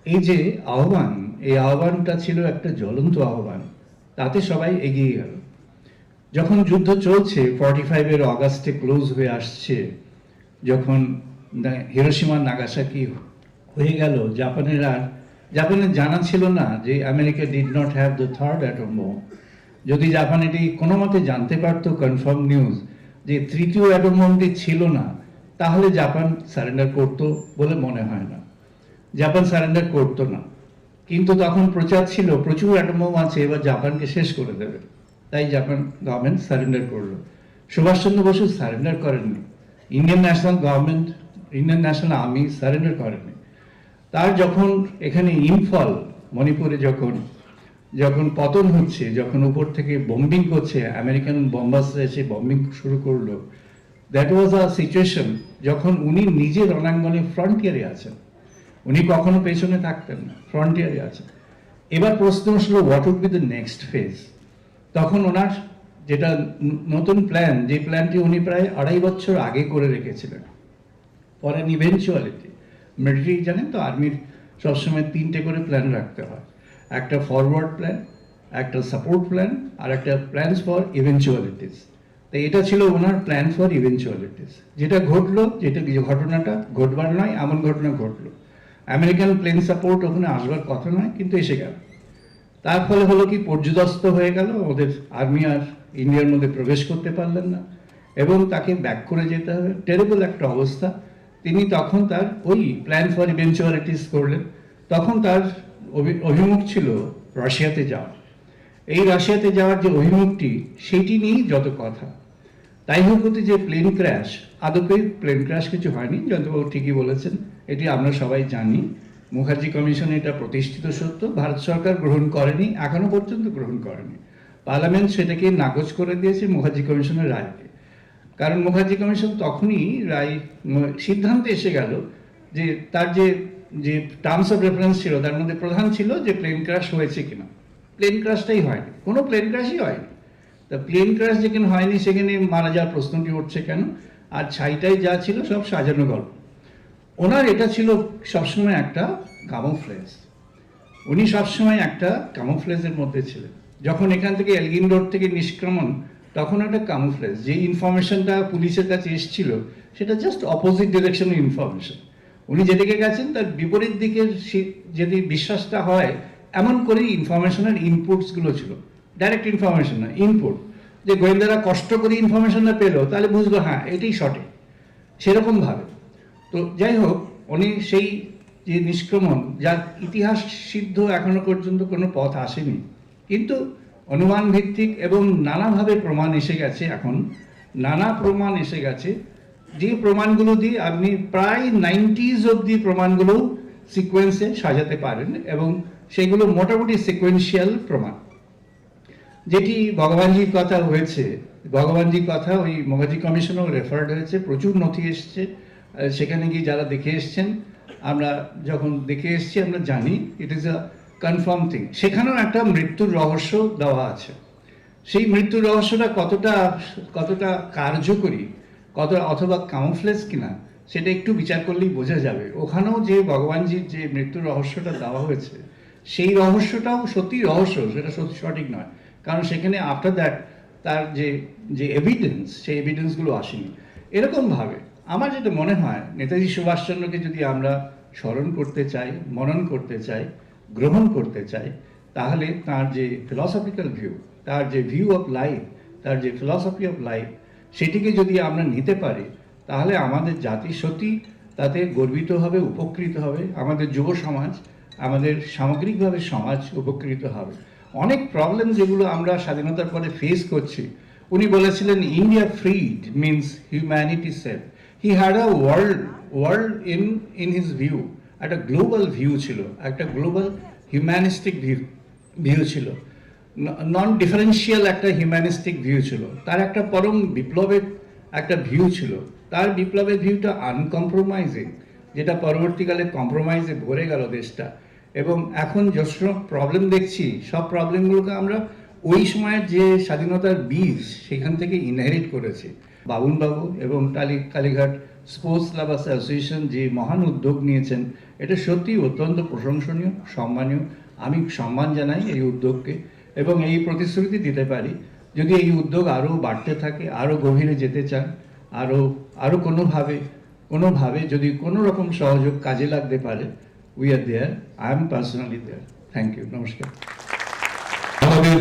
এই যে আহ্বান, এই আহ্বানটা ছিল একটা জ্বলন্ত আহ্বান। তাতে সবাই এগিয়ে গেল। যখন যুদ্ধ চলছে, 45-এর অগাস্টে ক্লোজ হয়ে আসছে, যখন হিরোশিমা নাগাসাকি হয়ে গেল, জাপানের জানা ছিল না যে America did not have the third atom bomb. যদি জাপান এটি কোনো মতে জানতে পারতো, কনফার্ম নিউজ, যে তৃতীয় অ্যাটম বোমটি ছিল না, তাহলে জাপান সারেন্ডার করতো বলে মনে হয় না। জাপান সারেন্ডার করতো না, কিন্তু তখন প্রচার ছিল প্রচুর অ্যাটম বোম আছে, এবার জাপানকে শেষ করে দেবে। তাই জাপান গভর্নমেন্ট সারেন্ডার করলো। সুভাষচন্দ্র বসু সারেন্ডার করেননি, ইন্ডিয়ান ন্যাশনাল আর্মি সারেন্ডার করেনি। তার যখন এখানে ইম্ফল মণিপুরে যখন পতন হচ্ছে, যখন উপর থেকে বম্বিং করছে, আমেরিকান বম্বাসরা এসে বম্বিং শুরু করলো, দ্যাট ওয়াজ আ সিচুয়েশন যখন উনি নিজে রণাঙ্গনে ফ্রন্টিয়ারে আছেন, উনি কখনো পেছনে থাকতেন না, ফ্রন্টিয়ারে আছেন। এবার প্রশ্ন আসলো what would be the next phase. তখন ওনার যেটা নতুন প্ল্যান, যে প্ল্যানটি উনি প্রায় 2.5 বছর আগে করে রেখেছিলেন ফর অ্যান ইভেনচুয়ালিটি। মিলিটারি জানেন তো, আর্মির সবসময় 3টে করে প্ল্যান রাখতে হয়, একটা ফরওয়ার্ড প্ল্যান, একটা সাপোর্ট প্ল্যান, আর একটা প্ল্যানস ফর ইভেনচুয়ালিটিস। তো এটা ছিল ওনার প্ল্যান ফর ইভেনচুয়ালিটিস। যেটা ঘটলো, যেটা ঘটনাটা ঘটবার নয় এমন ঘটনা ঘটলো। আমেরিকান প্লেন সাপোর্ট ওখানে আসবার কথা নয়, কিন্তু এসে গেল। তার ফলে হলো কি, পর্যুদস্ত হয়ে গেল, ওদের আর্মি আর ইন্ডিয়ার মধ্যে প্রবেশ করতে পারলেন না এবং তাকে ব্যাক করে যেতে হবে। টেরিবল একটা অবস্থা। তিনি তখন তার ওই প্ল্যান ফর ইভেনচুয়ালিটিস করলেন। তখন তার অভিমুখ ছিল রাশিয়াতে যাওয়া। এই রাশিয়াতে যাওয়ার যে অভিমুখটি, সেইটি নিয়েই যত কথা। তাই হোক, যে প্লেন ক্র্যাশ, আদপে প্লেন ক্র্যাশ কিছু হয়নি, যতবাবু ঠিকই বলেছেন, এটি আমরা সবাই জানি। মুখার্জি কমিশনে এটা প্রতিষ্ঠিত সত্য, ভারত সরকার গ্রহণ করেনি, এখনো পর্যন্ত গ্রহণ করেনি। পার্লামেন্ট সেটাকে নাকচ করে দিয়েছে মুখার্জি কমিশনের রায়কে। কারণ মুখার্জি কমিশন তখনই রায় সিদ্ধান্তে এসে গেল যে তার যে টার্মস অফ রেফারেন্স ছিল, তার মধ্যে প্রধান ছিল যে প্লেন ক্র্যাশ হয়েছে কিনা। প্লেন ক্র্যাশটাই হয়নি, কোনো প্লেন ক্র্যাশই হয়নি। তা প্লেন ক্র্যাশ যেখানে হয়নি, সেখানে মারা যাওয়ার প্রশ্নটি উঠছে কেন? আর ছাইটাই যা ছিল সব সাজানো গল্প। ওনার এটা ছিল সবসময় একটা কামোফ্লেজ। উনি সবসময় একটা কামোফ্লেজের মধ্যে ছিলেন। যখন এখান থেকে এলগিন রোড থেকে নিষ্ক্রমণ, তখন একটা কামোফ্লেজ। যে ইনফরমেশনটা পুলিশের কাছে এসেছিল, সেটা জাস্ট অপোজিট ডিরেকশনের ইনফরমেশন। উনি যেদিকে গেছেন তার বিপরীত দিকের যদি বিশ্বাসটা হয়, এমন করেই ইনফরমেশনের ইনপুটসগুলো ছিল। ডাইরেক্ট ইনফরমেশন না, ইনপুট। যে গোয়েন্দারা কষ্ট করে ইনফরমেশনটা পেলো, তাহলে বুঝলো হ্যাঁ এটাই সঠিক, সেরকমভাবে। তো যাই হোক, উনি সেই যে নিষ্ক্রমণ, যার ইতিহাস সিদ্ধ এখনো পর্যন্ত কোনো পথ আসেনি, কিন্তু অনুমান ভিত্তিক এবং নানাভাবে প্রমাণ এসে গেছে। এখন নানা প্রমাণ এসে গেছে, যে প্রমাণগুলো দিয়ে আপনি প্রায় 90s অব্দি প্রমাণগুলো সিকোয়েন্সে সাজাতে পারেন, এবং সেগুলো মোটামুটি সিকোয়েন্সিয়াল প্রমাণ। যেটি ভগবানজির কথা হয়েছে, ভগবানজির কথা ওই মুখার্জি কমিশনও রেফার্ড হয়েছে, প্রচুর নথি এসছে। সেখানে গিয়ে যারা দেখে এসছেন, আমরা যখন দেখে এসছি আমরা জানি it is a confirm thing. সেখানেও একটা মৃত্যুর রহস্য দেওয়া আছে। সেই মৃত্যুর রহস্যটা কতটা কার্যকরী, অথবা কামোফ্লেজ কিনা, সেটা একটু বিচার করলেই বোঝা যাবে। ওখানেও যে ভগবানজির যে মৃত্যুর রহস্যটা দেওয়া হয়েছে, সেই রহস্যটাও সত্যি রহস্য, সেটা সত্যি সঠিক নয়। কারণ সেখানে আফটার দ্যাট তার যে এভিডেন্স, সেই এভিডেন্সগুলো আসেনি। এরকমভাবে আমার যেটা মনে হয়, নেতাজি সুভাষচন্দ্রকে যদি আমরা স্মরণ করতে চাই, মনন করতে চাই, গ্রহণ করতে চাই, তাহলে তার যে ফিলসফিক্যাল ভিউ, তার যে ভিউ অফ লাইফ, তার যে ফিলসফি অফ লাইফ, সেটিকে যদি আমরা নিতে পারি, তাহলে আমাদের জাতি সত্যি তাতে গর্বিত হবে, উপকৃত হবে। আমাদের যুব সমাজ, আমাদের সামগ্রিকভাবে সমাজ উপকৃত হবে। অনেক প্রবলেম যেগুলো আমরা স্বাধীনতার পরে ফেস করছি, উনি বলেছিলেন India ফ্রিড means humanity save. He had a world in his view, একটা গ্লোবাল ভিউ ছিল, একটা গ্লোবাল হিউম্যানিস্টিক ভিউ ছিল, নন ডিফারেন্সিয়াল একটা হিউম্যানিস্টিক ভিউ ছিল। তার একটা পরম বিপ্লবের একটা ভিউ ছিল। তার বিপ্লবের ভিউটা আনকম্প্রোমাইজিং, যেটা পরবর্তীকালে কম্প্রোমাইজে ভরে গেল দেশটা। এবং এখন যত প্রবলেম দেখছি, সব প্রবলেমগুলোকে আমরা ওই সময়ের যে স্বাধীনতার বীজ, সেখান থেকে ইনহেরিট করেছি। বাবুনবাবু এবং কালীঘাট স্পোর্টস ক্লাব অ্যাসোসিয়েশন যে মহান উদ্যোগ নিয়েছেন, এটা সত্যিই অত্যন্ত প্রশংসনীয়, সম্মানীয়। আমি সম্মান জানাই এই উদ্যোগকে, এবং এই প্রতিশ্রুতি দিতে পারি, যদি এই উদ্যোগ আরও বাড়তে থাকে, আরও গভীরে যেতে চান, আরও কোনোভাবে যদি কোনো রকম সহযোগ কাজে লাগতে পারে, we are there, I am personally there. Thank you, নমস্কার। আমাদের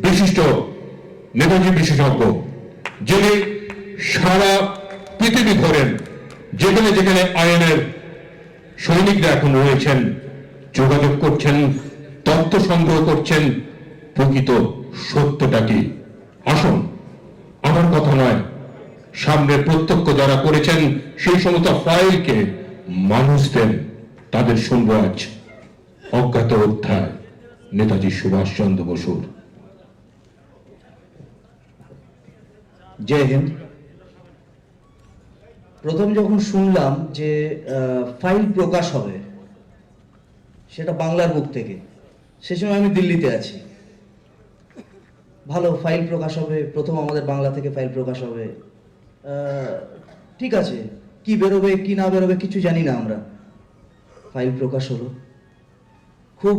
বিশিষ্ট নেতাজি বিশেষজ্ঞ, যিনি সারা পৃথিবী ঘোরেন, যেখানে যেখানে আইনের সৈনিকরা এখন রয়েছেন, যোগাযোগ করছেন, তথ্য সংগ্রহ করছেন, প্রকৃত সত্যটা কি। আসুন, আমার কথা নয়, সামনে প্রত্যক্ষ যারা করেছেন সেই সমস্ত ফাইলকে মানুষদের, তাদের শুনবো আজ অজ্ঞাত অধ্যায় নেতাজি সুভাষচন্দ্র বসুর। জয় হিন্দ। প্রথম যখন শুনলাম যে ফাইল প্রকাশ হবে, সেটা বাংলার মুখ থেকে, সে সময় আমি দিল্লিতে আছি। ভালো, ফাইল প্রকাশ হবে, প্রথম আমাদের বাংলা থেকে ফাইল প্রকাশ হবে, ঠিক আছে। কি বেরোবে কি না বেরোবে কিছু জানি না আমরা। ফাইল প্রকাশ হলো, খুব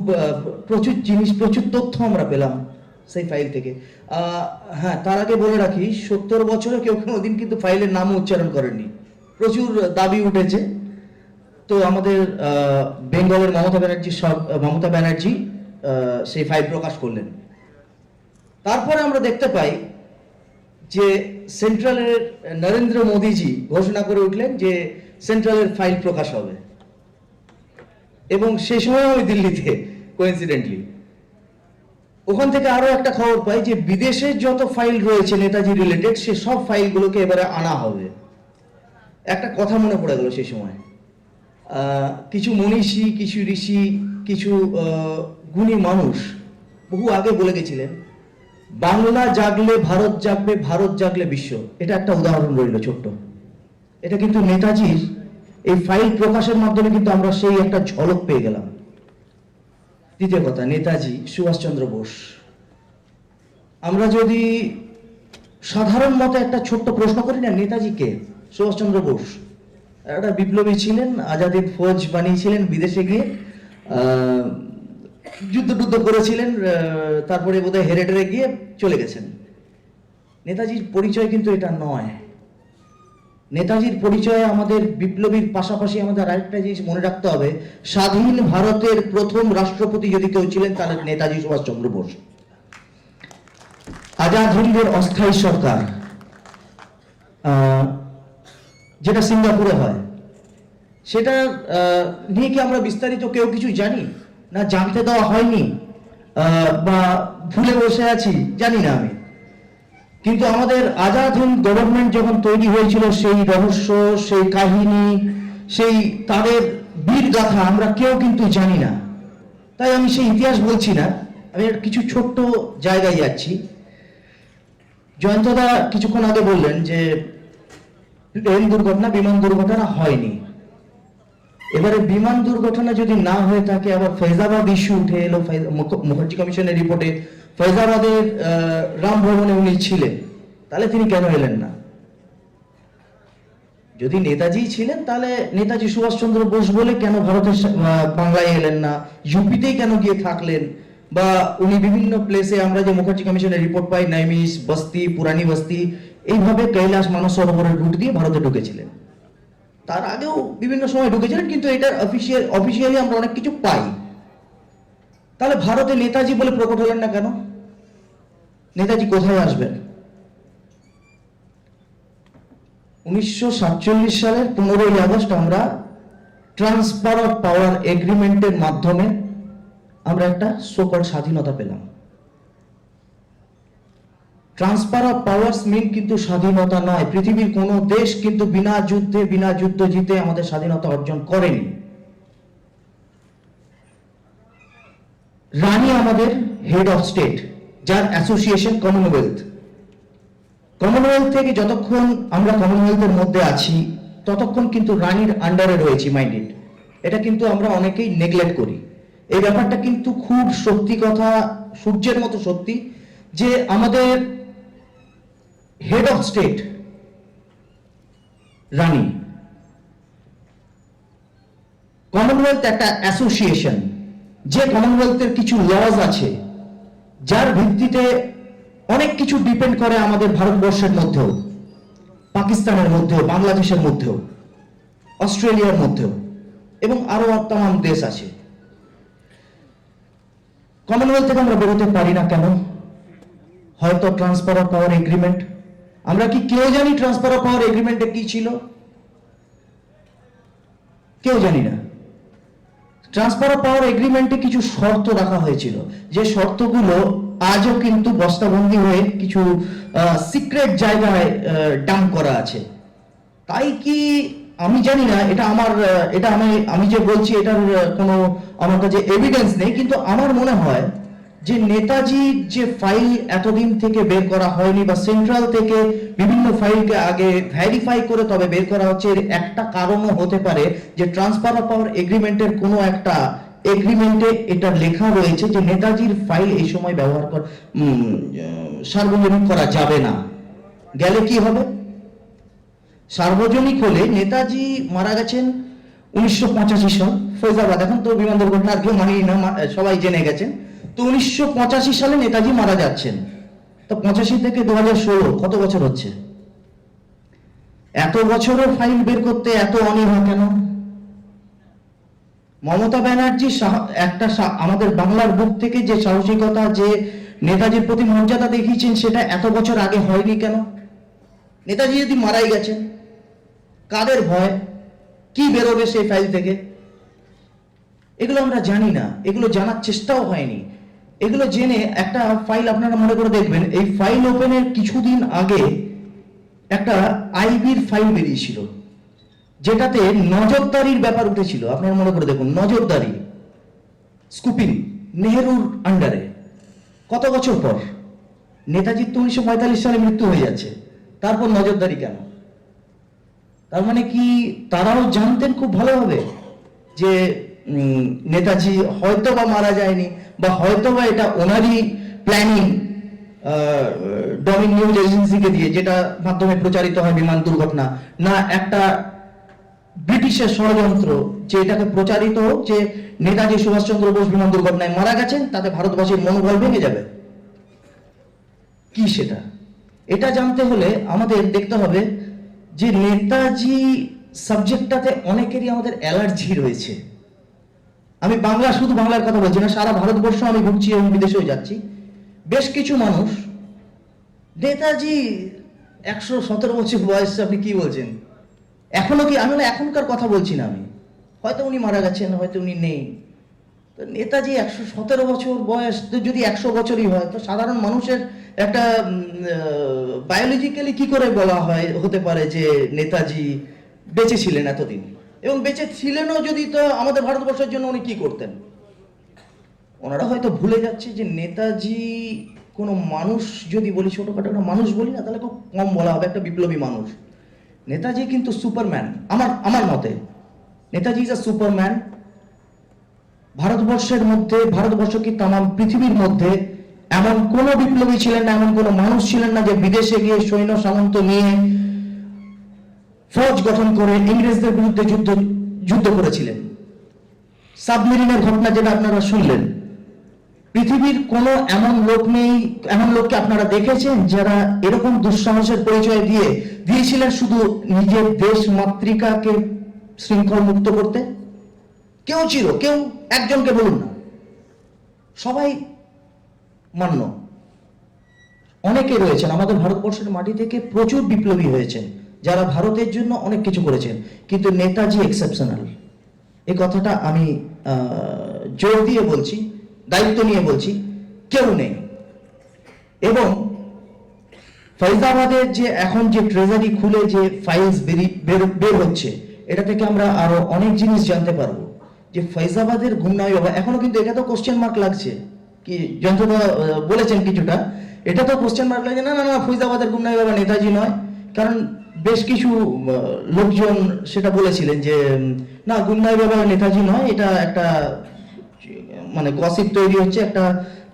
প্রচুর জিনিস, প্রচুর তথ্য আমরা পেলাম সেই ফাইল থেকে। হ্যাঁ, তার আগে বলে রাখি, 70 বছরে কেউ কোনোদিন কিন্তু ফাইলের নামও উচ্চারণ করেননি। প্রচুর দাবি উঠেছে। তো আমাদের বেঙ্গলের মমতা ব্যানার্জি সেই ফাইল প্রকাশ করলেন। তারপরে আমরা দেখতে পাই যে সেন্ট্রালের নরেন্দ্র মোদীজি ঘোষণা করে উঠলেন যে সেন্ট্রালের ফাইল প্রকাশ হবে। এবং সেই সময় আমি দিল্লিতে, কোইন্সিডেন্টলি ওখান থেকে আরো একটা খবর পাই যে বিদেশের যত ফাইল রয়েছে নেতাজি রিলেটেড, সে সব ফাইলগুলোকে এবারে আনা হবে। একটা কথা মনে পড়ে গেল সেই সময়, কিছু মনীষী, কিছু ঋষি, কিছু গুণী মানুষ বহু আগে বলে গেছিলেন, বাংলা জাগলে ভারত জাগবে, ভারত জাগলে বিশ্ব। এটা একটা উদাহরণ রইল ছোট্ট। এটা কিন্তু নেতাজির এই ফাইল প্রকাশের মাধ্যমে কিন্তু আমরা সেই একটা ঝলক পেয়ে গেলাম। দ্বিতীয় কথা, নেতাজি সুভাষচন্দ্র বোস। আমরা যদি সাধারণ মতে একটা ছোট্ট প্রশ্ন করি না, নেতাজি কে? সুভাষচন্দ্র বোস একটা বিপ্লবী ছিলেন, আজাদের ফৌজ বানিয়েছিলেন, বিদেশে গিয়ে যুদ্ধ করেছিলেন, তারপরে বোধহয় হেরে গিয়ে চলে গেছেন। নেতাজির পরিচয় কিন্তু এটা নয়। নেতাজির পরিচয় আমাদের বিপ্লবীর পাশাপাশি আমাদের আরেকটা জিনিস মনে রাখতে হবে, স্বাধীন ভারতের প্রথম রাষ্ট্রপতি যদি কেউ ছিলেন তাহলে নেতাজি সুভাষচন্দ্র বোস। আজাদ হিন্দের অস্থায়ী সরকার, যেটা সিঙ্গাপুরে হয়, সেটা নিয়ে কি আমরা বিস্তারিত কেউ কিছু জানি না? জানতে দেওয়া হয়নি, বা ভুলে বসে আছি, জানি না আমি। কিন্তু আমাদের আজাদ হিন্দ গভর্নমেন্ট যখন তৈরি হয়েছিল, সেই রহস্য, সেই কাহিনী, সেই তাদের বীর গাথা আমরা কেউ কিন্তু জানি না। তাই আমি সেই ইতিহাস বলছি না, আমি কিছু ছোট্ট জায়গায় যাচ্ছি। জয়ন্তদা কিছুক্ষণ আগে বললেন যে প্লেন দুর্ঘটনা, বিমান দুর্ঘটনা হয়নি। এবারে বিমান দুর্ঘটনা যদি না হয়ে থাকে, আবার ফৈজাবাদ ইস্যু উঠে এলো। মুখার্জি কমিশনের রিপোর্টে ফৈজাবাদের রাম ভবনে উনি ছিলেন, তাহলে তিনি কেন এলেন না? যদি নেতাজি ছিলেন তাহলে নেতাজি সুভাষচন্দ্র বোস বলে কেন ভারতের বাংলায় এলেন না? ইউপিতেই কেন গিয়ে থাকলেন? বা উনি বিভিন্ন প্লেসে, আমরা যে মুখার্জি কমিশনের রিপোর্ট পাই, নাইমিস বস্তি, পুরানি বস্তি, এইভাবে কৈলাস মানস সরোবরের রুট দিয়ে ভারতে ঢুকেছিলেন। তার আগেও বিভিন্ন সময় ঢুকেছিলেন, কিন্তু এটার অফিসিয়ালি আমরা অনেক কিছু পাই। তাহলে ভারতে নেতাজি বলে প্রকট হলেন না কেন? নেতাজি কোথায় আসবেন? 1947 সালের 15ই আগস্ট আমরা ট্রান্সফার অফ পাওয়ার এগ্রিমেন্টের মাধ্যমে আমরা একটা সোকল স্বাধীনতা পেলাম। ট্রান্সফার অফ পাওয়ার্স মিন কিন্তু স্বাধীনতা নয়। পৃথিবীর কোনো দেশ কিন্তু বিনা যুদ্ধ জিতে আমাদের স্বাধীনতা অর্জন করেনি। রানী আমাদের হেড অফ স্টেট, যার অ্যাসোসিয়েশন কমনওয়েলথ। কমনওয়েলথ থেকে যতক্ষণ আমরা কমনওয়েলথের মধ্যে আছি, ততক্ষণ কিন্তু রানীর আন্ডারে রয়েছি, মাইন্ডেড। এটা কিন্তু আমরা অনেকেই নেগলেক্ট করি। এই ব্যাপারটা কিন্তু খুব সত্যি কথা, সূর্যের মতো সত্যি, যে আমাদের head of state Rani. Commonwealth একটা অ্যাসোসিয়েশন, যে কমনওয়েলথের কিছু লজ আছে, যার ভিত্তিতে অনেক কিছু ডিপেন্ড করে আমাদের ভারতবর্ষের মধ্যেও, পাকিস্তানের মধ্যেও, বাংলাদেশের মধ্যেও, অস্ট্রেলিয়ার মধ্যেও, এবং আরো তামাম দেশ আছে। কমনওয়েলথ থেকে আমরা বেরোতে পারি না কেন? হয়তো ট্রান্সফার অফ পাওয়ার এগ্রিমেন্ট। আমরা কি কেউ জানি ট্রান্সফার অফ পাওয়ার এগ্রিমেন্টে কি ছিল? কেউ জানি না। ট্রান্সফার অফ পাওয়ার এগ্রিমেন্টে কিছু শর্ত রাখা হয়েছিল, যে শর্তগুলো আজও কিন্তু বস্তাবন্দি হয়ে কিছু সিক্রেট জায়গায় ডাম্প করা আছে। তাই কি আমি জানি না, এটা আমি যে বলছি এটার কোনো আমার কাছে এভিডেন্স নেই, কিন্তু আমার মনে হয় যে নেতাজির যে ফাইল এতদিন থেকে বের করা হয়নি বা সেন্ট্রাল থেকে বিভিন্ন ফাইলকে আগে ভেরিফাই করে তবে বের করা হচ্ছে, এর একটা কারণও হতে পারে যে ট্রান্সফার অফ পাওয়ার এগ্রিমেন্টের কোনো একটা এগ্রিমেন্টে এটা লেখা রয়েছে যে নেতাজির ফাইল এই সময় ব্যবহার সার্বজনীন করা যাবে না। গেলে কি হবে? সার্বজনিক হলে নেতাজি মারা গেছেন 1985 সাল ফৈজাবাদ, এখন তো বিমান দুর্ঘটনা আর কেউ মানেই না, সবাই জেনে গেছেন। তো 1985 সালে নেতাজি মারা যাচ্ছেন, তো 85 থেকে 2016 কত বছর হচ্ছে? এত বছরও ফাইল বের করতে এত অনীহা কেন? মমতা ব্যানার্জি আমাদের বাংলার বুক থেকে যে সাহসিকতা, যে নেতাজির প্রতি মর্যাদা দেখিয়েছেন, সেটা এত বছর আগে হয়নি কেন? নেতাজি যদি মারাই গেছেন, কাদের ভয়? কি বেরোবে সেই ফাইল থেকে? এগুলো আমরা জানি না, এগুলো জানার চেষ্টাও হয়নি। এগুলো জেনে একটা ফাইল আপনারা মনে করে দেখবেন, এই ফাইল ওপেনের কিছুদিন আগে একটা আইবির ফাইল বেরিয়েছিল, যেটাতে নজরদারির ব্যাপার উঠেছিল। আপনারা মনে করে দেখুন, নজরদারি, স্কুপিং, নেহেরুর আন্ডারে। কত বছর পর? নেতাজির তো 1945 সালে মৃত্যু হয়ে যাচ্ছে, তারপর নজরদারি কেন? তার মানে কি তারাও জানতেন খুব ভালোভাবে যে নেতাজি হয়তো বা মারা যায়নি, বা হয়তো বা এটা ওনারই প্ল্যানিং ডমিন নিউজ এজেন্সিকে দিয়ে, যেটা মাধ্যমে প্রচারিত হয় বিমান দুর্ঘটনা, না একটা ব্রিটিশের ষড়যন্ত্র যে এটাকে প্রচারিত হোক যে নেতাজি সুভাষচন্দ্র বোস বিমান দুর্ঘটনায় মারা গেছেন, তাতে ভারতবাসীর মনোবল ভেঙে যাবে? কি সেটা? এটা জানতে হলে আমাদের দেখতে হবে যে নেতাজি সাবজেক্টটাতে অনেকেরই আমাদের অ্যালার্জি রয়েছে। আমি শুধু বাংলার কথা বলছি না, সারা ভারতবর্ষ আমি ঘুরছি এবং বিদেশেও যাচ্ছি। বেশ কিছু মানুষ নেতাজি 117 বছর বয়স, আপনি কি বলছেন? এখনো কি? আমি এখনকার কথা বলছি না, আমি হয়তো উনি মারা গেছেন, হয়তো উনি নেই। তো নেতাজি 117 বছর বয়স, যদি 100 বছরই হয়, তো সাধারণ মানুষের একটা বায়োলজিক্যালি কি করে বলা হতে পারে যে নেতাজি বেঁচে ছিলেন এতদিন? এবং বেঁচে ছিলেনও যদি, তো আমাদের ভারতবর্ষের জন্য উনি কি করতেন? ওনারা হয়তো ভুলে যাচ্ছে যে নেতাজি কোনো মানুষ, যদি বলি ছোটখাটো একটা মানুষ বলি না, তাহলে খুব কম বলা হবে, একটা বিপ্লবী মানুষ। নেতাজি কিন্তু সুপারম্যান, আমার মতে নেতাজি ইজ আ সুপারম্যান। ভারতবর্ষের মধ্যে, ভারতবর্ষ কি তামাম পৃথিবীর মধ্যে এমন কোন বিপ্লবী ছিলেন না, এমন কোন মানুষ ছিলেন না যে বিদেশে গিয়ে সৈন্য সামন্ত নিয়ে ফৌজ গঠন করে ইংরেজদের বিরুদ্ধে যুদ্ধ করেছিলেন। সাবমেরিনের ঘটনা যেটা আপনারা শুনলেন, পৃথিবীর কোনো এমন লোক নেই, এমন লোককে আপনারা দেখেছেন যারা এরকম দুঃসাহসের পরিচয় দিয়েছিলেন শুধু নিজের দেশ মাতৃকাকে শৃঙ্খল মুক্ত করতে? কেউ একজনকে বলুন না, সবাই মান্য। অনেকে রয়েছেন আমাদের ভারতবর্ষের মাটি থেকে, প্রচুর বিপ্লবী হয়েছেন যারা ভারতের জন্য অনেক কিছু করেছেন, কিন্তু নেতাজি এক্সেপশনাল। এই কথাটা আমি জোর দিয়ে বলছি, দায়িত্ব নিয়ে বলছি, কেউ নেই। এবং ফৈজাবাদের যে এখন যে ট্রেজারি খুলে যে ফাইলস বের হচ্ছে, এটা থেকে আমরা আরো অনেক জিনিস জানতে পারবো। যে ফৈজাবাদের গুমনামি বাবা, এখনো কিন্তু এটা তো কোশ্চেন মার্ক লাগছে, কি যন্ত্রদা বলেছেন কিছুটা, এটা তো কোশ্চেন মার্ক লাগছে, না ফৈজাবাদের গুমনামি বাবা নেতাজি নয়। কারণ বেশ কিছু লোকজন সেটা বলেছিলেন যে না, গুমনামি বাবা নেতাজি নয়, এটা একটা মানে গসিপ তৈরি হচ্ছে, একটা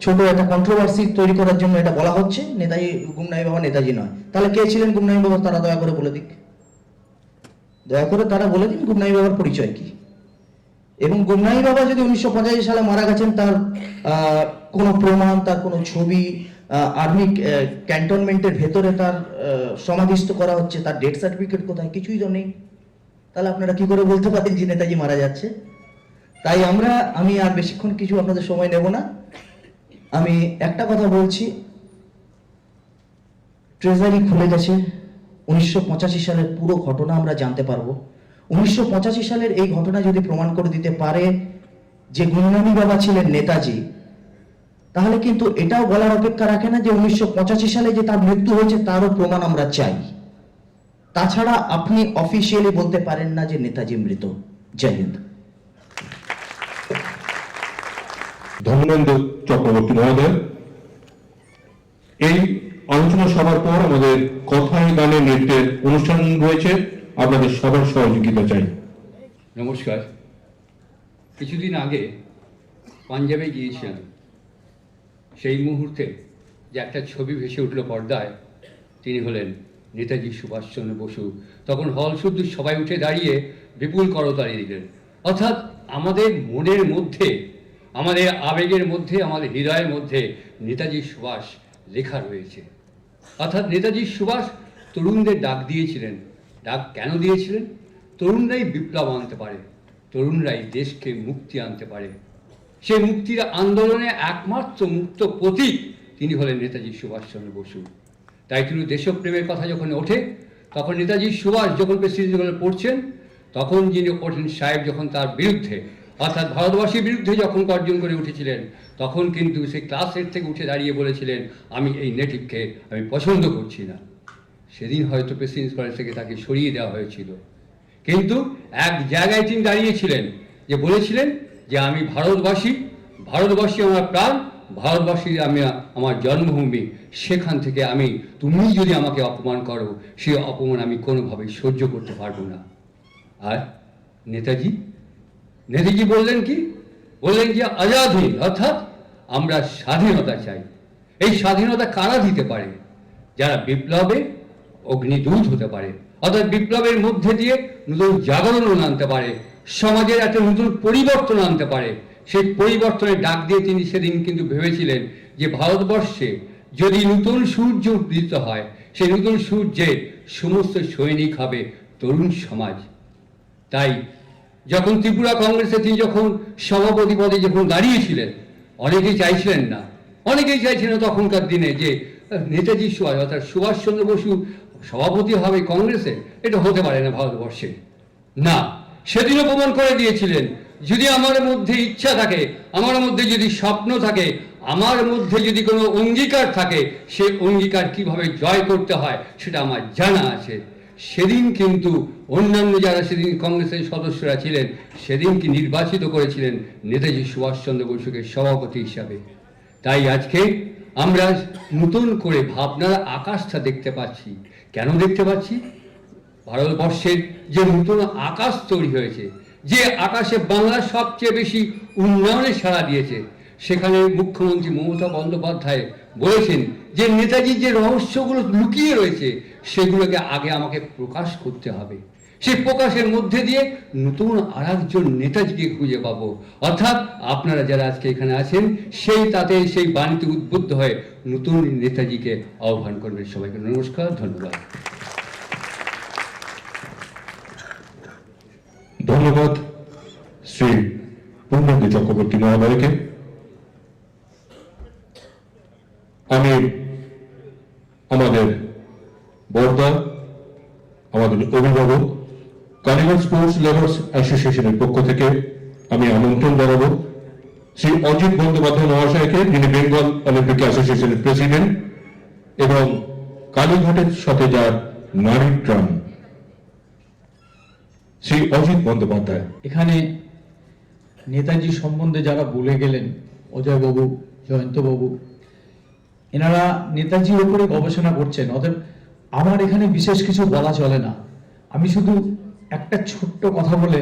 ছোট একটা কন্ট্রোভার্সি তৈরি করার জন্য এটা বলা হচ্ছে, নেতাজি গুমনামি বাবা নেতাজি নয়। তাহলে কে ছিলেন গুমনামি বাবা? তারা দয়া করে বলে দিক, দয়া করে তারা বলে দিন গুমনামি বাবার পরিচয় কি। এবং গুমনামি বাবা যদি 1985 সালে মারা গেছেন, তার কোনো প্রমাণ, তার কোনো ছবি, আর্মি ক্যান্টনমেন্টের ভেতরে তার সমাধিস্থ করা হচ্ছে, তার ডেথ সার্টিফিকেট কোথায়? কিছুই তো নেই। তাহলে আপনারা কি করে বলতে পারেন যে নেতাজি মারা যাচ্ছে? তাই আমি আর বেশিক্ষণ কিছু আপনাদের সময় নেব না। আমি একটা কথা বলছি, ট্রেজারি খুলে গেছে, 1985 সালের পুরো ঘটনা আমরা জানতে পারবো। 1985 সালের এই ঘটনা যদি প্রমাণ করে দিতে পারে যে গুমনামি বাবা ছিলেন নেতাজি, তাহলে কিন্তু এটাও বলার অপেক্ষা রাখে না যে 1985 সালে যে তার মৃত্যু হয়েছে তারও প্রমাণ আমরা চাই। তাছাড়া আপনি অফিসিয়ালি বলতে পারেন না যে নেতাজি মৃত। জয় হিন্দ। ধর্মেন্দ্র চক্রবর্তী মহোদয়। এই আলোচনা সভার পর আমাদের কথায় গানে নৃত্যের অনুষ্ঠান রয়েছে, আপনাদের সবার সহযোগিতা চাই। নমস্কার। কিছুদিন আগে পাঞ্জাবে গিয়েছিলাম। সেই মুহূর্তে যে একটা ছবি ভেসে উঠল পর্দায়, তিনি হলেন নেতাজি সুভাষচন্দ্র বসু। তখন হল শুদ্ধ সবাই উঠে দাঁড়িয়ে বিপুল করতালি দিলেন। অর্থাৎ আমাদের মনের মধ্যে, আমাদের আবেগের মধ্যে, আমাদের হৃদয়ের মধ্যে নেতাজি সুভাষ লেখা রয়েছে। অর্থাৎ নেতাজি সুভাষ তরুণদের ডাক দিয়েছিলেন। ডাক কেন দিয়েছিলেন? তরুণরাই বিপ্লব আনতে পারে, তরুণরাই দেশকে মুক্তি আনতে পারে। সেই মুক্তির আন্দোলনে একমাত্র মুক্ত প্রতীক তিনি হলেন নেতাজি সুভাষচন্দ্র বসু। তাই তিনি দেশপ্রেমের কথা যখন ওঠে, তখন নেতাজি সুভাষ যখন প্রেসিডেন্ট পড়ছেন, তখন যিনি ওঠেন সাহেব যখন তার বিরুদ্ধে, অর্থাৎ ভারতবাসীর বিরুদ্ধে যখন গর্জন করে উঠেছিলেন, তখন কিন্তু সেই ক্লাসের থেকে উঠে দাঁড়িয়ে বলেছিলেন, আমি এই নেটিভকে আমি পছন্দ করছি না। সেদিন হয়তো প্রেসিডেন্ট কলেজ থেকে তাকে সরিয়ে দেওয়া হয়েছিল, কিন্তু এক জায়গায় তিনি দাঁড়িয়েছিলেন, যে বলেছিলেন যে আমি ভারতবাসী, ভারতবাসী আমার প্রাণ, ভারতবাসী আমি আমার জন্মভূমি, সেখান থেকে আমি, তুমি যদি আমাকে অপমান করো, সেই অপমান আমি কোনোভাবেই সহ্য করতে পারবো না। আর নেতাজি বললেন কি? বললেন যে আজাদ হিন্দ, অর্থাৎ আমরা স্বাধীনতা চাই। এই স্বাধীনতা কারা দিতে পারে? যারা বিপ্লবে অগ্নিদূত হতে পারে, অর্থাৎ বিপ্লবের মধ্যে দিয়ে নতুন জাগরণ আনতে পারে, সমাজের একটা নতুন পরিবর্তন আনতে পারে। সেই পরিবর্তনের ডাক দিয়ে তিনি সেদিন কিন্তু ভেবেছিলেন যে ভারতবর্ষে যদি নতুন সূর্য উদিত হয়, সেই নতুন সূর্যের সমস্ত সৈনিক হবে তরুণ সমাজ। তাই যখন ত্রিপুরা কংগ্রেসে তিনি যখন সভাপতি পদে যখন দাঁড়িয়েছিলেন, অনেকেই চাইছিলেন না, তখনকার দিনে যে নেতাজি সুভাষ অর্থাৎ সুভাষচন্দ্র বসু সভাপতি হবে কংগ্রেসে, এটা হতে পারে না ভারতবর্ষে। না, সেদিনও প্রমাণ করে দিয়েছিলেন, যদি আমার মধ্যে ইচ্ছা থাকে, আমার মধ্যে যদি স্বপ্ন থাকে, আমার মধ্যে যদি কোনো অঙ্গীকার থাকে, সেই অঙ্গীকার কিভাবে জয় করতে হয় সেটা আমার জানা আছে। সেদিন কিন্তু অন্যান্য যারা সেদিন কংগ্রেসের সদস্যরা ছিলেন, সেদিনকে নির্বাচিত করেছিলেন নেতাজি সুভাষচন্দ্র বসুকে সভাপতি হিসাবে। তাই আজকে আমরা নতুন করে ভাবনার আকাশটা দেখতে পাচ্ছি। কেন দেখতে পাচ্ছি? ভারতবর্ষের যে নতুন আকাশ তৈরি হয়েছে, যে আকাশে বাংলা সবচেয়ে বেশি উন্নয়নের সাড়া দিয়েছে, সেখানে মুখ্যমন্ত্রী মমতা বন্দ্যোপাধ্যায় বলেছেন যে নেতাজির যে রহস্যগুলো লুকিয়ে রয়েছে, সেগুলোকে আগে আমাকে প্রকাশ করতে হবে। সেই প্রকাশের মধ্যে দিয়ে নতুন আর একজন নেতাজিকে খুঁজে পাবো। অর্থাৎ আপনারা যারা আজকে এখানে আছেন, সেই বাণীতে উদ্বুদ্ধ হয়ে নতুন নেতাজিকে আহ্বান করবেন। সবাইকে নমস্কার, ধন্যবাদ। ধন্যবাদ শ্রী পূর্ণেন্দু চক্রবর্তী মহোদয়কে। আমি আমাদের বর্দা, আমাদের অভিভাবক, কার্নিভাল স্পোর্টস লাভার্স অ্যাসোসিয়েশনের পক্ষ থেকে আমি আমন্ত্রণ জানাবো শ্রী অজিত বন্দ্যোপাধ্যায় মহাশয়কে, যিনি বেঙ্গল অলিম্পিক অ্যাসোসিয়েশনের প্রেসিডেন্ট এবং কালীঘাটের সাথে যার নারীর ট্রাম, শ্রী অজিত বন্দ্যোপাধ্যায়। এখানে নেতাজি সম্বন্ধে যারা বলে গেলেন, অজয়বাবু, জয়ন্তবাবু, এনারা নেতাজির উপরে গবেষণা করছেন। অতএব আমার এখানে বিশেষ কিছু বলা চলে না। আমি শুধু একটা ছোট্ট কথা বলে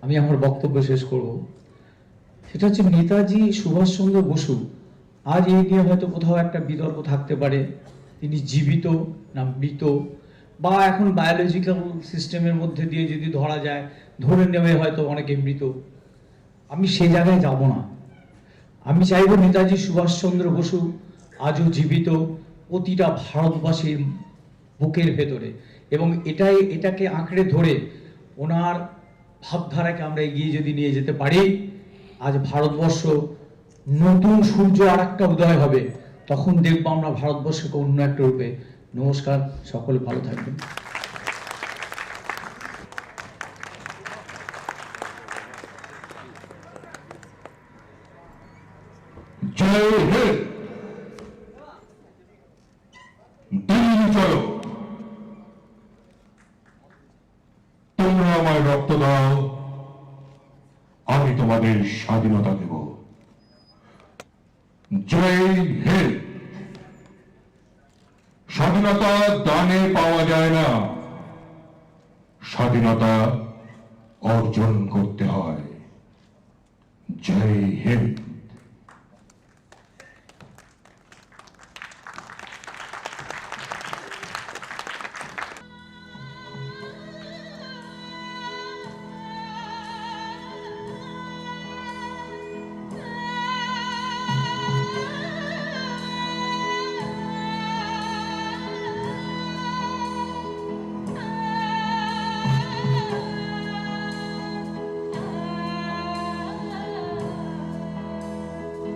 আমি আমার বক্তব্য শেষ করব। সেটা হচ্ছে নেতাজি সুভাষচন্দ্র বসু, আজ এই নিয়ে হয়তো কোথাও একটা বিতর্ক থাকতে পারে, তিনি জীবিত না মৃত, বা এখন বায়োলজিক্যাল সিস্টেমের মধ্যে দিয়ে যদি ধরা যায়, ধরে নেবে হয়তো অনেকে মৃত। আমি সেই জায়গায় যাব না। আমি চাইব নেতাজি সুভাষচন্দ্র বসু আজও জীবিত প্রতিটা ভারতবাসীর বুকের ভেতরে, এবং এটাকে আঁকড়ে ধরে ওনার ভাবধারাকে আমরা এগিয়ে যদি নিয়ে যেতে পারি, আজ ভারতবর্ষ নতুন সূর্য আর একটা উদয় হবে। তখন দেখবো আমরা ভারতবর্ষকে অন্য একটা রূপে। নমস্কার, সকলে ভালো থাকবেন। জয় হে, দিল্লি চলো, তোমরা আমায় রক্ত দাও, আমি তোমাদের স্বাধীনতা দেব। জয় হিন্দ। স্বাধীনতা দানে পাওয়া যায় না, স্বাধীনতা অর্জন করতে হয়। জয় হিন্দ।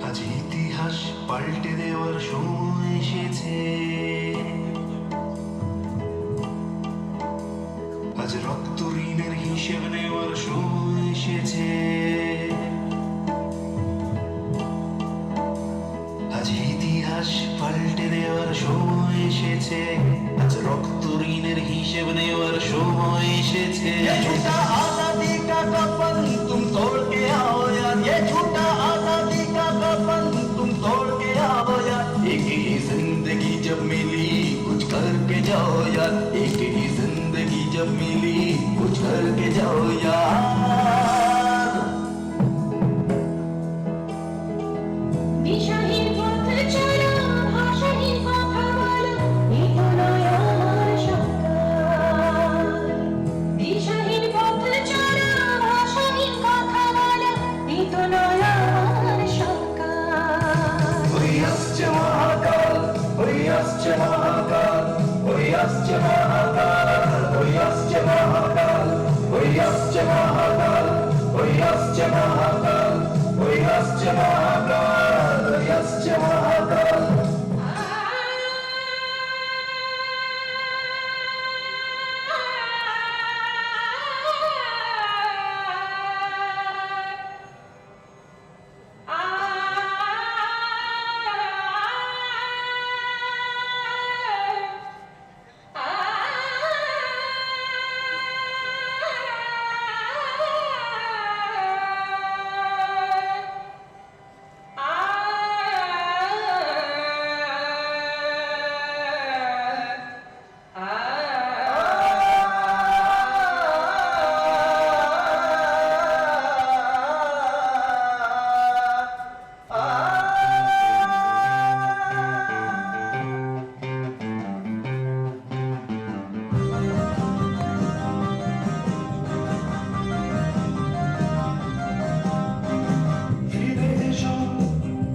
আজ ইতিহাস পাল্টে দেওয়ার সময় এসেছে, আজ রক্ত ঋণের হিসেব নেওয়ার সময় এসেছে, আজ ইতিহাস পাল্টে দেওয়ার সময় এসেছে, আজ রক্ত ঋণের হিসেব নেওয়ার সময় এসেছে। ये झूठा आजादी का कफन तुम तोड़ के आओ यार, ये झूठा आजादी का कफन तुम तोड़ के आओ यार। एक ही जिंदगी जब मिली कुछ करके जाओ यार, एक ही जिंदगी जब मिली कुछ करके जाओ यार। দিশাহীন পথ চলা, ভাষাহীন কথা বলা, এই তো নয় আমার সরকার। দিশাহীন পথ চলা, ভাষাহীন কথা বলা, এই তো নয় আমার সরকার। ওই আসছে মহাকাল, ওই আসছে মহাকাল, ওই আসছে মহাকাল, ওই আসছে মহাকাল, ওই আসছে মহাকাল, ওই আসছে মহাকাল, ওই আসছে মহাকাল, ওই আসছে মহাকাল।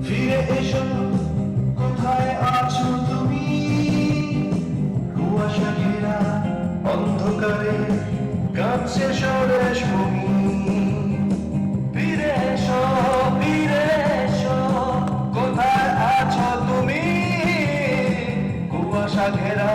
ফিরে এসো, কোথায় আছো তুমি? কুয়াশা ঘেরা অন্ধকারে কাঁদছে স্বদেশ ভূমি। ফিরে এসো, ফিরে এসো, কোথায় আছো তুমি? কুয়াশা ঘেরা